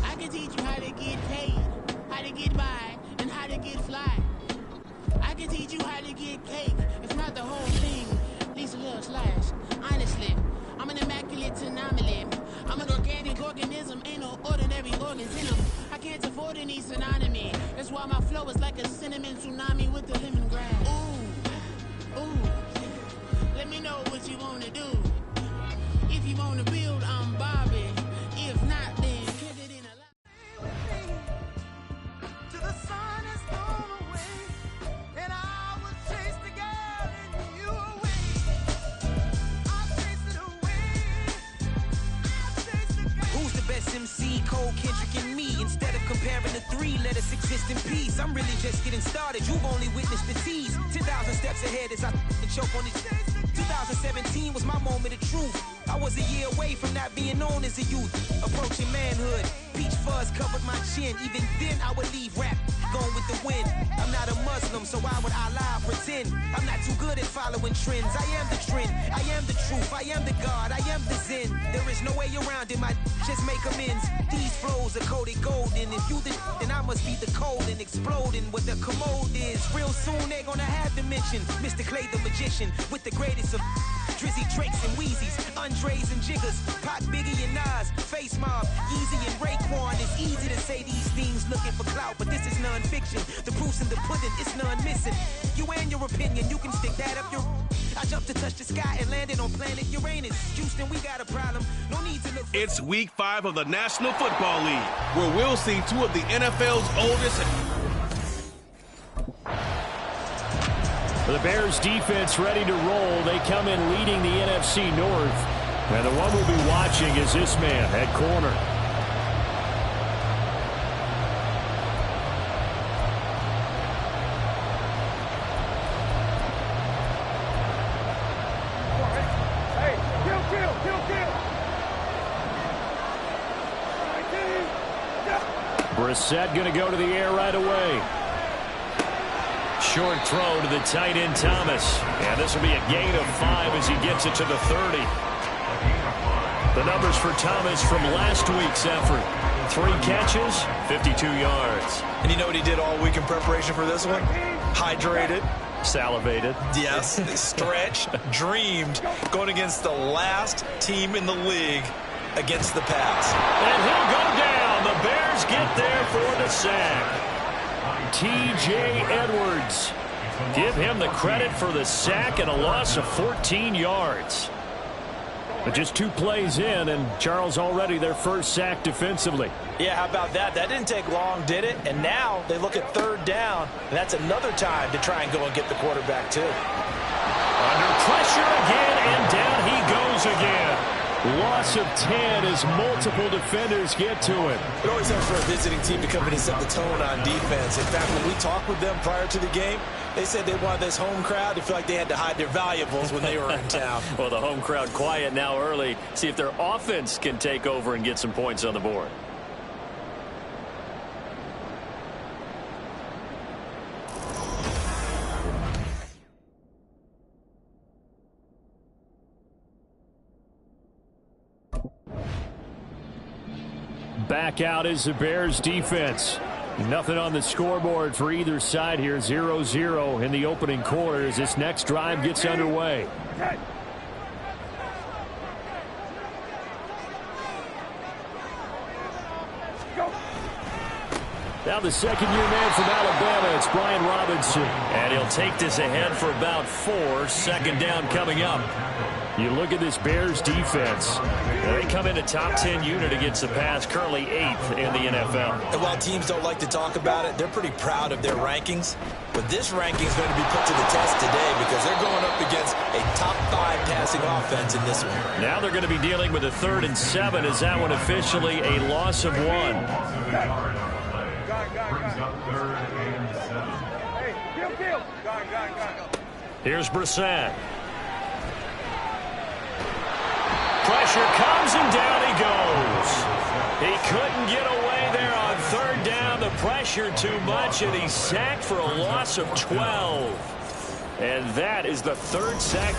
S14: I can teach you how to get paid, how to get by, and how to get fly. I can teach you how to get cake, if not the whole thing, at least a little slice. Honestly, I'm an immaculate anomaly. I'm an organic organism, ain't no ordinary organs in them. I can't afford any synonymy. That's why my flow is like a cinnamon tsunami with the lemongrass. Ooh, ooh. Let me know what you wanna do. If you wanna build, I'm Bobby. If not, then kick it in a lot.
S5: Till the sun is gone away, and I will chase the girl and you away. I'll chase it away. I'll chase the girl. Who's the best MC? Cole, Kendrick, and me. Instead of comparing the three, let us exist in peace. I'm really just getting started. You've only witnessed the tease. 10,000 steps ahead as I choke on these. 2017 was my moment of truth. I was a year away from not being known as a youth. Approaching manhood, peach fuzz covered my chin. Even then I would leave rap going with the wind. I'm not a Muslim, so why would I lie or pretend? I'm not too good at following trends. I am the trend, I am the truth, I am the God, I am the Zen. There is no way around it, my just make amends. These flows are coated golden. If you the then I must be the cold and exploding what the commode is. Real soon they gonna have to mention Mr. Clay the magician with the greatest of Drizzy, Drakes, and Wheezies, Andres and Jiggers, Pac, Biggie, and Nas, Face Mob, Yeezy, and Raekwon. It's easy to say these things looking for clout, but this is non-fiction. The proof's in the pudding, it's none missing. You and your opinion, you can stick that up your... I jumped to touch the sky and landed on planet Uranus. Houston, we got a problem. No need to look...
S9: It's week 5 of the National Football League, where we'll see two of the NFL's oldest...
S4: The Bears defense ready to roll. They come in leading the NFC North. And the one we'll be watching is this man at corner. Brissett going to go to the air right away. Short throw to the tight end Thomas. And this will be a gain of 5 as he gets it to the 30. The numbers for Thomas from last week's effort. 3 catches, 52 yards.
S11: And you know what he did all week in preparation for this one? Hydrated.
S4: Salivated.
S11: Yes, stretched, dreamed, going against the last team in the league against the pass.
S4: And he'll go down. The Bears get there for the sack. T.J. Edwards. Give him the credit for the sack and a loss of 14 yards. But just 2 plays in, and Charles already their first sack defensively.
S11: Yeah, how about that? That didn't take long, did it? And now they look at 3rd down, and that's another time to try and go and get the quarterback, too.
S4: Under pressure again, and down he goes again. Loss of 10 as multiple defenders get to him.
S11: It always helps for a visiting team to come in and set the tone on defense. In fact, when we talked with them prior to the game, they said they wanted this home crowd to feel like they had to hide their valuables when they were in town.
S2: Well, the home crowd quiet now early. See if their offense can take over and get some points on the board.
S4: Back out is the Bears defense. Nothing on the scoreboard for either side here. 0-0 in the opening quarter as this next drive gets underway. Now the second-year man from Alabama, it's Brian Robinson.
S2: And he'll take this ahead for about 4. Second down coming up.
S4: You look at this Bears defense.
S2: They come in a top 10 unit against the pass, currently 8th in the NFL.
S11: And while teams don't like to talk about it, they're pretty proud of their rankings. But this ranking is going to be put to the test today because they're going up against a top 5 passing offense in this one.
S2: Now they're going to be dealing with a 3rd and 7. Is that one officially a loss of 1? Here's Brissett. Pressure comes and down he goes. He couldn't get away there on 3rd down. The pressure too much, and he's sacked for a loss of 12. And that is the 3rd sack.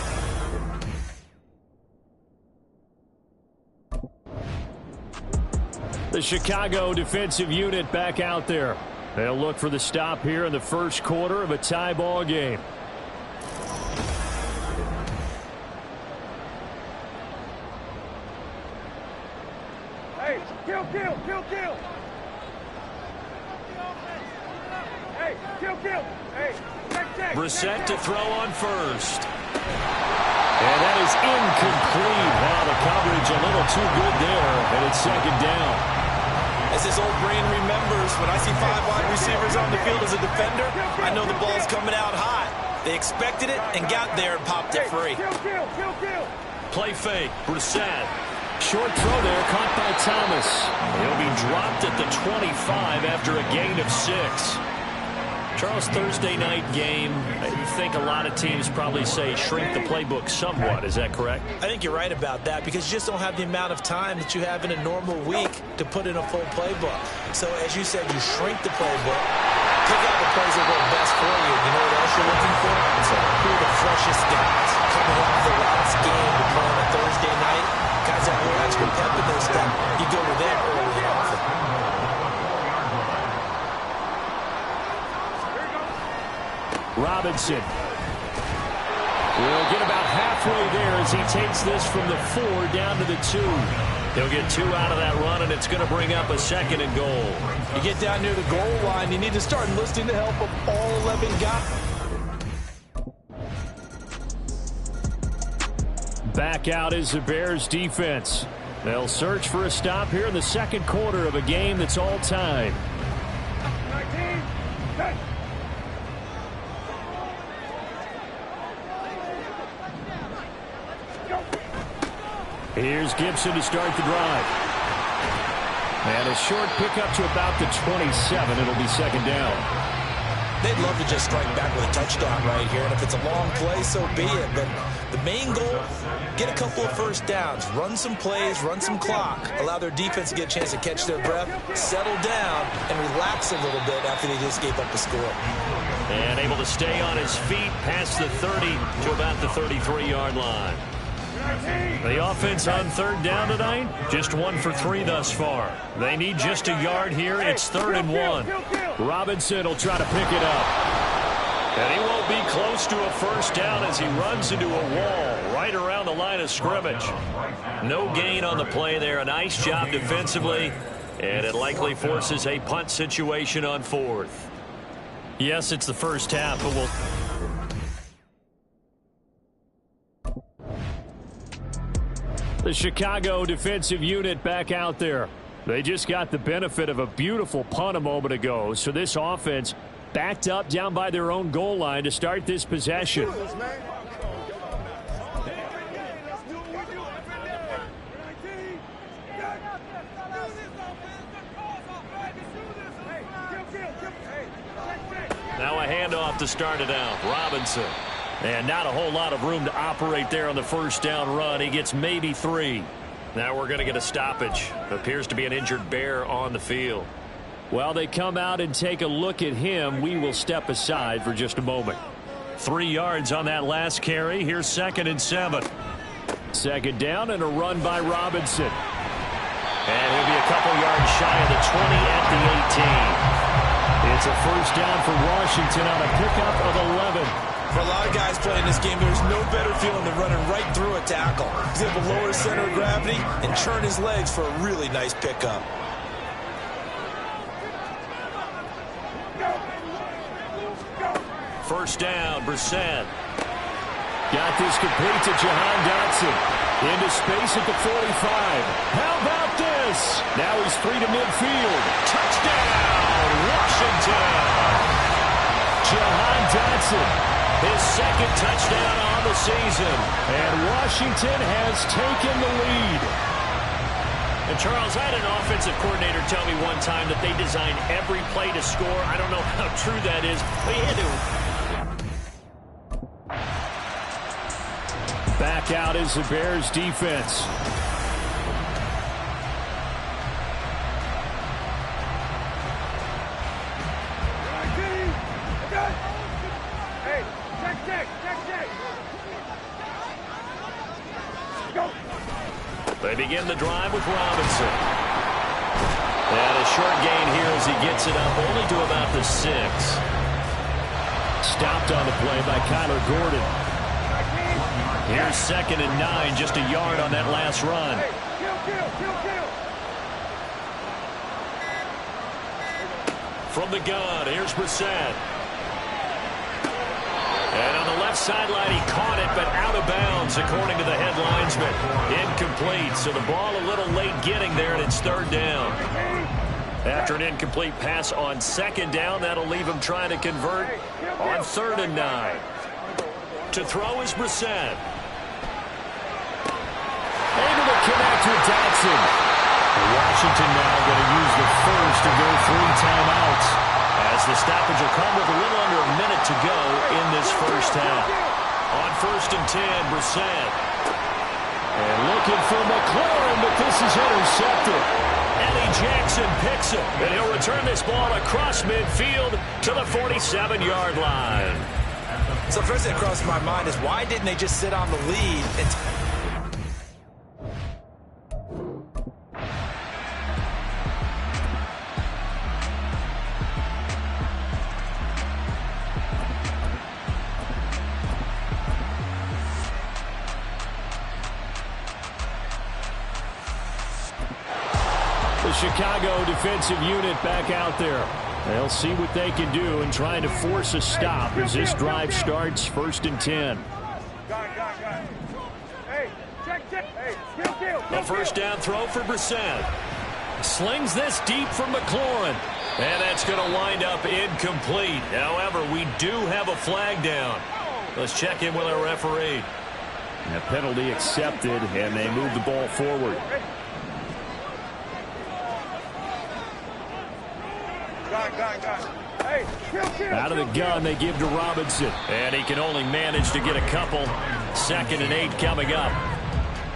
S4: The Chicago defensive unit back out there. They'll look for the stop here in the first quarter of a tie ball game.
S6: Hey, kill. Hey, kill. Hey, check.
S2: Brissett to throw on first.
S4: And that is incomplete. Wow, the coverage a little too good there, and it's second down.
S11: As his old brain remembers, when I see 5 wide receivers on the field as a defender, I know the ball's coming out hot. They expected it and got there and popped it free.
S6: Kill.
S2: Play fake, Brissett.
S4: Short throw there, caught by Thomas.
S2: He'll be dropped at the 25 after a gain of 6. Charles, Thursday night game, I think a lot of teams probably say shrink the playbook somewhat. Is that correct?
S11: I think you're right about that because you just don't have the amount of time that you have in a normal week to put in a full playbook. So, as you said, you shrink the playbook, pick out the plays that work best for you. You know what else you're looking for? So, who are the freshest guys coming off the last game to play on a Thursday night? Guys that have extra pep in their step, you go to them early and often.
S4: Robinson will get about halfway there as he takes this from the 4 down to the 2.
S2: He'll get 2 out of that run, and it's going to bring up a 2nd and goal.
S3: You get down near the goal line, you need to start enlisting the help of all 11 guys.
S4: Back out is the Bears defense. They'll search for a stop here in the second quarter of a game that's all tied.
S6: 19, 10.
S4: Here's Gibson to start the drive. And a short pickup to about the 27. It'll be second down.
S11: They'd love to just strike back with a touchdown right here, and if it's a long play, so be it. But the main goal, get a couple of first downs, run some plays, run some clock, allow their defense to get a chance to catch their breath, settle down, and relax a little bit after they just gave up a score.
S2: And able to stay on his feet past the 30 to about the 33-yard line. The offense on 3rd down tonight, just 1 for 3 thus far. They need just a yard here. It's 3rd and 1.
S4: Robinson will try to pick it up.
S2: And he won't be close to a first down as he runs into a wall right around the line of scrimmage. No gain on the play there. A nice job defensively, and it likely forces a punt situation on 4th. Yes, it's the first half, but we'll...
S4: The Chicago defensive unit back out there. They just got the benefit of a beautiful punt a moment ago. So this offense backed up down by their own goal line to start this possession.
S2: Now a handoff to start it out. Robinson. And not a whole lot of room to operate there on the first down run. He gets maybe 3. Now we're going to get a stoppage. Appears to be an injured Bear on the field.
S4: While they come out and take a look at him, we will step aside for just a moment.
S2: 3 yards on that last carry. Here's 2nd and 7.
S4: Second down and a run by Robinson.
S2: And he'll be a couple yards shy of the 20 at the 18. It's a first down for Washington on a pickup of 11.
S11: For a lot of guys playing this game, there's no better feeling than running right through a tackle. He's able to lower his center of gravity and turn his legs for a really nice pickup.
S2: First down, Brissett. Got this complete to Jahan Dotson. Into space at the 45. How about this? Now he's free to midfield. Touchdown, Washington. Jahan Dotson, his second touchdown on the season. And Washington has taken the lead. And Charles, I had an offensive coordinator tell me one time that they design every play to score. I don't know how true that is, but he had to.
S4: Back out is the Bears defense.
S6: Hey, check. Go.
S2: They begin the drive with Robinson. And a short gain here as he gets it up only to about the 6.
S4: Stopped on the play by Kyler Gordon.
S2: Here's 2nd and 9, just a yard on that last run.
S6: Kill.
S2: From the gun, here's Brissett. And on the left sideline, he caught it, but out of bounds, according to the head linesman. Incomplete, so the ball a little late getting there, and it's 3rd down. After an incomplete pass on 2nd down, that'll leave him trying to convert on 3rd and 9. To throw is Brissett.
S4: Able to connect with Dotson. Washington now going to use the first of their 3 timeouts.
S2: As the stoppage will come with a little under a minute to go in this first half. On 1st and 10, Brissett.
S4: And looking for McLaurin, but this is intercepted.
S2: Eddie Jackson picks it, and he'll return this ball across midfield to the 47-yard line.
S11: So first thing that crossed my mind is why didn't they just sit on the lead and
S4: the Chicago defensive unit back out there. They'll see what they can do in trying to force a stop as this drive starts 1st and 10.
S6: Hey, check. Hey, kill.
S2: A first down throw for Brissett. Slings this deep for McLaurin. And that's going to wind up incomplete. However, we do have a flag down. Let's check in with our referee.
S4: And a penalty accepted, and they move the ball forward.
S6: Hey, kill.
S4: Out of the gun, they give to Robinson.
S2: And he can only manage to get a couple. 2nd and 8 coming up.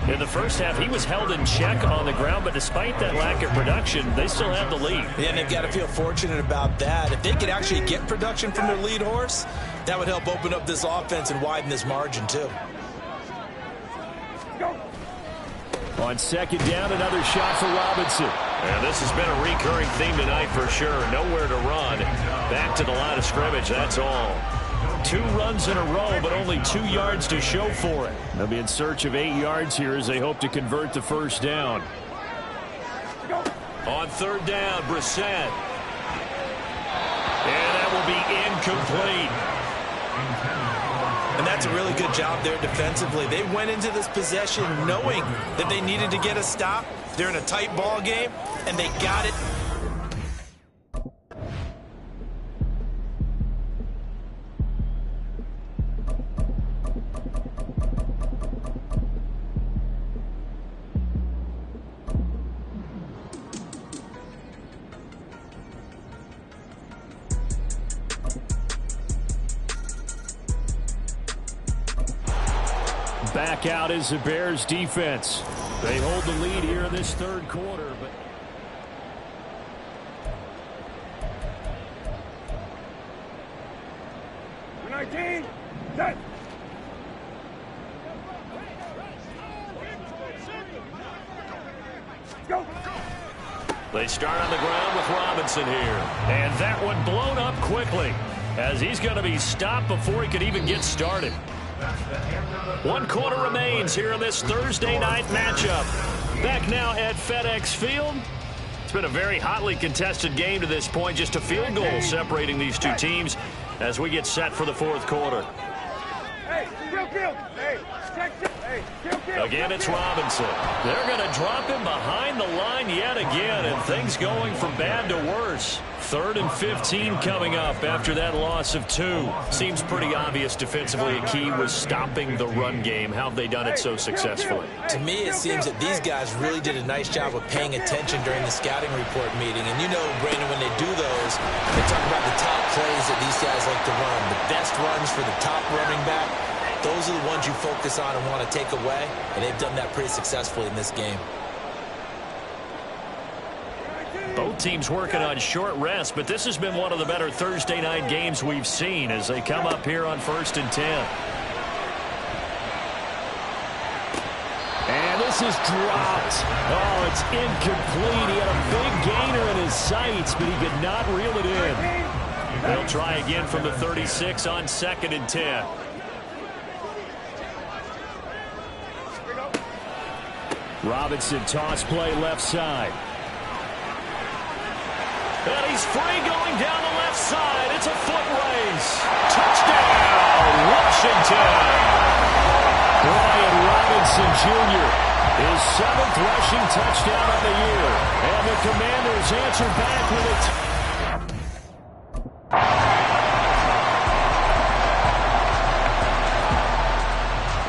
S2: In the first half, he was held in check on the ground, but despite that lack of production, they still have the lead.
S11: Yeah, and they've got to feel fortunate about that. If they could actually get production from their lead horse, that would help open up this offense and widen this margin, too.
S4: On 2nd down, another shot for Robinson.
S2: And this has been a recurring theme tonight for sure. Nowhere to run. Back to the line of scrimmage, that's all. 2 runs in a row, but only 2 yards to show for it.
S4: They'll be in search of 8 yards here as they hope to convert the first down.
S2: On 3rd down, Brissett. And that will be incomplete.
S11: And that's a really good job there defensively. They went into this possession knowing that they needed to get a stop. They're in a tight ball game, and they got it.
S4: Back out is the Bears defense. They hold the lead here in this 3rd quarter, but
S6: Set. Go.
S2: They start on the ground with Robinson here. And that one blown up quickly as he's going to be stopped before he could even get started. 1 quarter remains here in this Thursday night matchup. Back now at FedEx Field. It's been a very hotly contested game to this point. Just a field goal separating these two teams as we get set for the fourth quarter. Again, it's Robinson. They're going to drop him behind the line yet again, and things going from bad to worse. 3rd and 15 coming up after that loss of 2. Seems pretty obvious defensively a key was stopping the run game. How have they done it so successfully?
S11: To me, it seems that these guys really did a nice job of paying attention during the scouting report meeting. And you know, Brandon, when they do those, they talk about the top plays that these guys like to run. The best runs for the top running back. Those are the ones you focus on and want to take away, and they've done that pretty successfully in this game.
S2: Both teams working on short rest, but this has been one of the better Thursday night games we've seen as they come up here on 1st and 10.
S4: And this is dropped. Oh, it's incomplete. He had a big gainer in his sights, but he could not reel it in.
S2: They'll try again from the 36 on 2nd and 10.
S4: Robinson toss play left side.
S2: And he's free going down the left side. It's a foot race. Touchdown, Washington.
S4: Brian Robinson Jr. His 7th rushing touchdown of the year. And the Commanders answer back with it.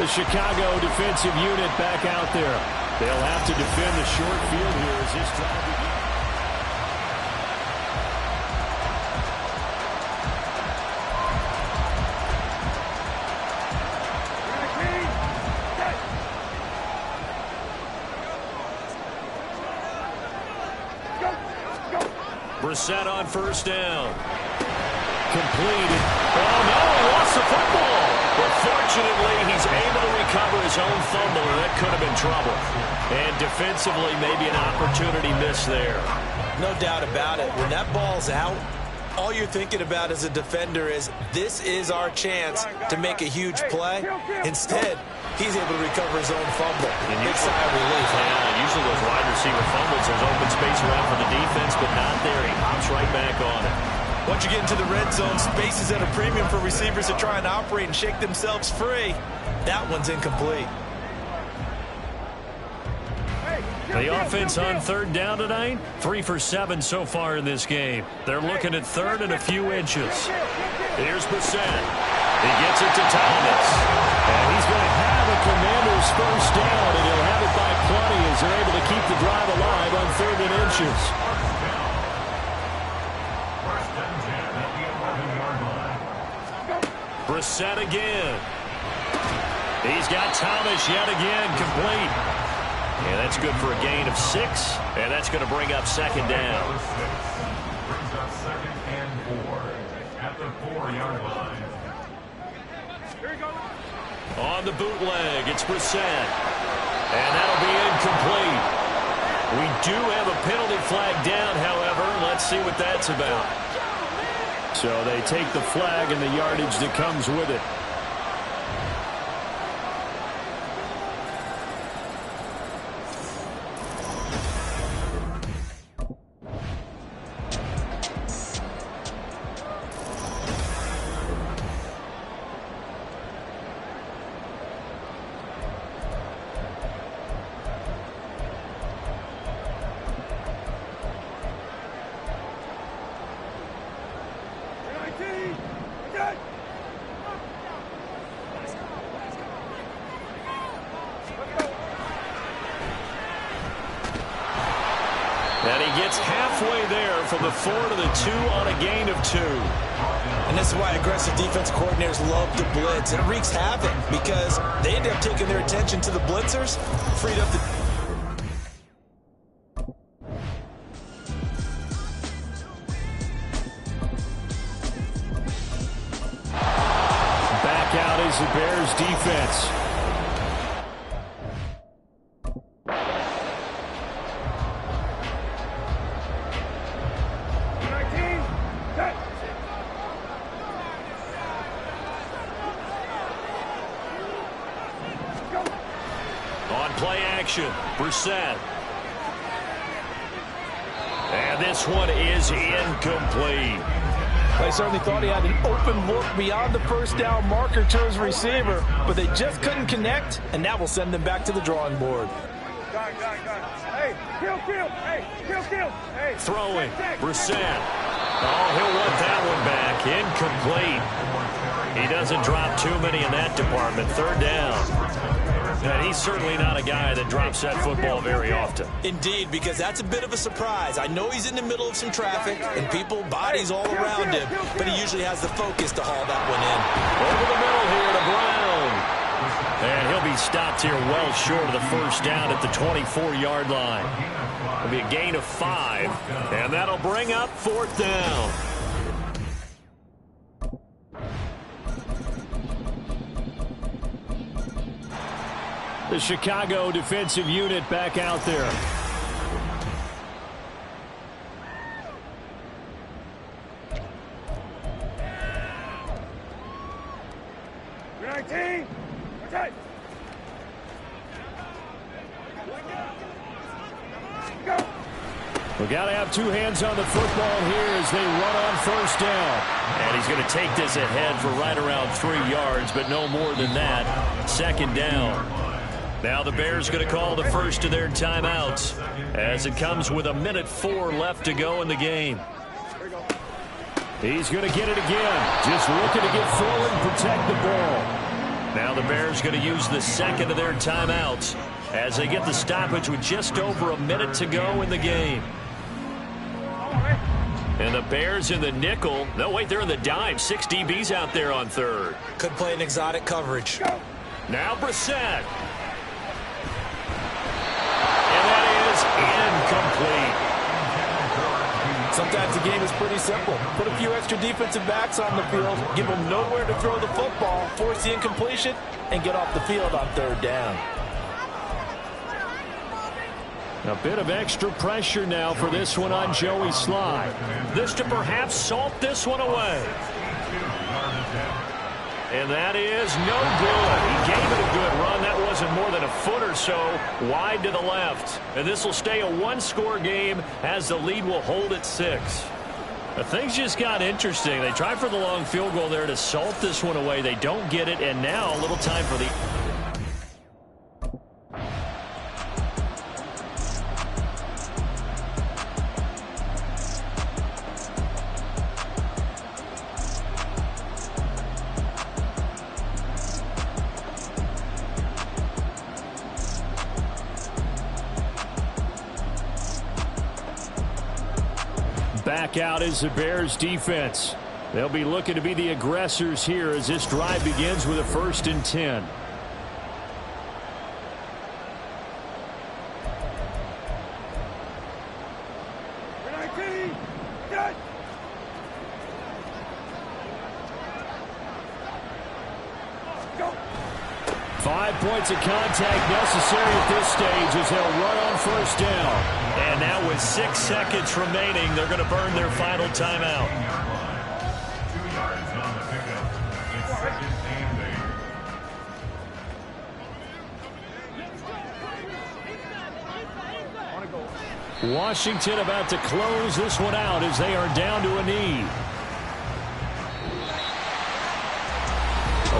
S4: The Chicago defensive unit back out there. They'll have to defend the short field here as this drive begins.
S2: Brissett on 1st down. Completed. Oh, no, he lost the football. But fortunately, he's able to recover his own fumble, and that could have been trouble. And defensively, maybe an opportunity missed there.
S11: No doubt about it. When that ball's out, all you're thinking about as a defender is, this is our chance to make a huge play. Instead, he's able to recover his own fumble. And big sigh of relief.
S2: Yeah, usually those wide receiver fumbles, there's open space around for the defense, but not there. He hops right back on it.
S3: Once you get into the red zone, space is at a premium for receivers to try and operate and shake themselves free. That one's incomplete.
S2: The offense on 3rd down tonight, 3 for 7 so far in this game. They're looking at 3rd and a few inches. Here's Brissett. He gets it to Thomas.
S4: And he's going to have a Commanders 1st down, and he'll have it by plenty as they're able to keep the drive alive on 3rd and inches.
S2: Brissett again. He's got Thomas yet again complete. And that's good for a gain of 6. And that's going to bring up 2nd down.
S15: Brings up 2nd and 4 at the 4-yard line.
S2: On the bootleg, it's Brissett. And that'll be incomplete. We do have a penalty flag down, however. Let's see what that's about.
S4: So they take the flag and the yardage that comes with it.
S2: And he gets halfway there from the 4 to the 2 on a gain of 2.
S11: And this is why aggressive defense coordinators love to blitz. It wreaks havoc because they end up taking their attention to the blitzers, freed up the...
S4: Back out is the Bears defense.
S2: On play action, Brissett. And this one is incomplete.
S3: They certainly thought he had an open look beyond the first down marker to his receiver, but they just couldn't connect, and that will send them back to the drawing board.
S6: Hey, kill. Hey.
S2: Throwing, Brissett. Oh, he'll want that one back. Incomplete. He doesn't drop too many in that department. Third down. And he's certainly not a guy that drops that football very often.
S11: Indeed, because that's a bit of a surprise. I know he's in the middle of some traffic and people, bodies all around him, but he usually has the focus to haul that one in.
S2: Over the middle here to Brown. And he'll be stopped here well short of the first down at the 24-yard line. It'll be a gain of 5, and that'll bring up fourth down. The Chicago defensive unit back out there. We got to have two hands on the football here as they run on first down. And he's going to take this ahead for right around 3 yards, but no more than that. Second down. Now the Bears going to call the first of their timeouts as it comes with 1:04 left to go in the game. He's going to get it again. Just looking to get forward and protect the ball. Now the Bears going to use the second of their timeouts as they get the stoppage with just over a minute to go in the game. And the Bears in the nickel. No, wait, they're in the dime. 6 DBs out there on third.
S11: Could play an exotic coverage.
S2: Now Brissett. And that is incomplete.
S3: Sometimes the game is pretty simple. Put a few extra defensive backs on the field, give them nowhere to throw the football, force the incompletion, and get off the field on third down.
S2: A bit of extra pressure now for this one on Joey Sly. This to perhaps salt this one away. And that is no good. He gave it a good run. That wasn't more than a foot or so wide to the left. And this will stay a one-score game as the lead will hold at 6. Things just got interesting. They tried for the long field goal there to salt this one away. They don't get it, and now a little time for the... Back out is the Bears defense. They'll be looking to be the aggressors here as this drive begins with a 1st and 10.
S6: Go.
S2: 5 points of contact necessary at this stage as they'll run on first down. And now with 6 seconds remaining, they're going to burn their final timeout.
S15: 2 yards on the pickup. It's 2nd and 8.
S2: Washington about to close this one out as they are down to a knee.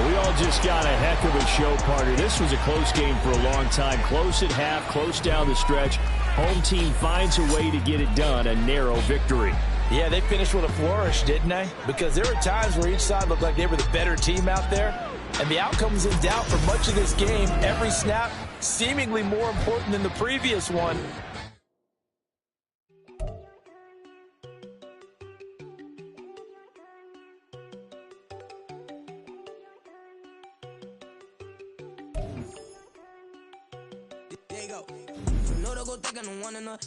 S2: We all just got a heck of a show, partner. This was a close game for a long time. Close at half, close down the stretch. Home team finds a way to get it done, a narrow victory.
S3: Yeah, they finished with a flourish, didn't they? Because there were times where each side looked like they were the better team out there. And the outcome was in doubt for much of this game. Every snap seemingly more important than the previous one.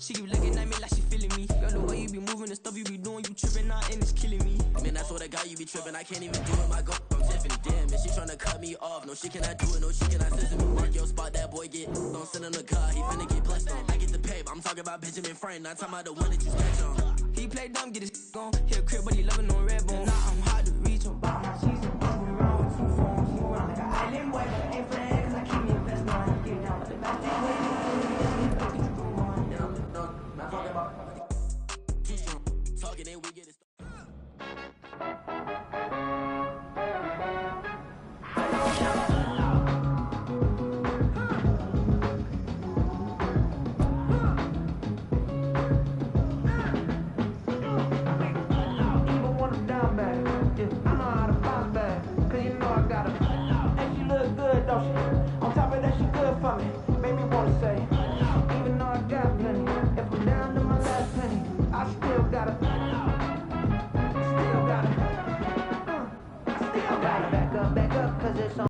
S5: She keep looking at me like she feeling me. Girl, the way you be moving, the stuff you be doing, you tripping out and it's killing me. Man, I swear to God, you be tripping. I can't even do it. My girl, I'm Tiffany. Damn, man, she tryna cut me off. No, she cannot do it. No, she cannot scissor me. Work your spot, that boy get. Don't sit in the car. He finna get blessed on. I get the pay, but I'm talking about Benjamin Franklin. Not talking about the one that you scratch on. He play dumb, get his on. He a crib, but he loving on red bone. Nah, I'm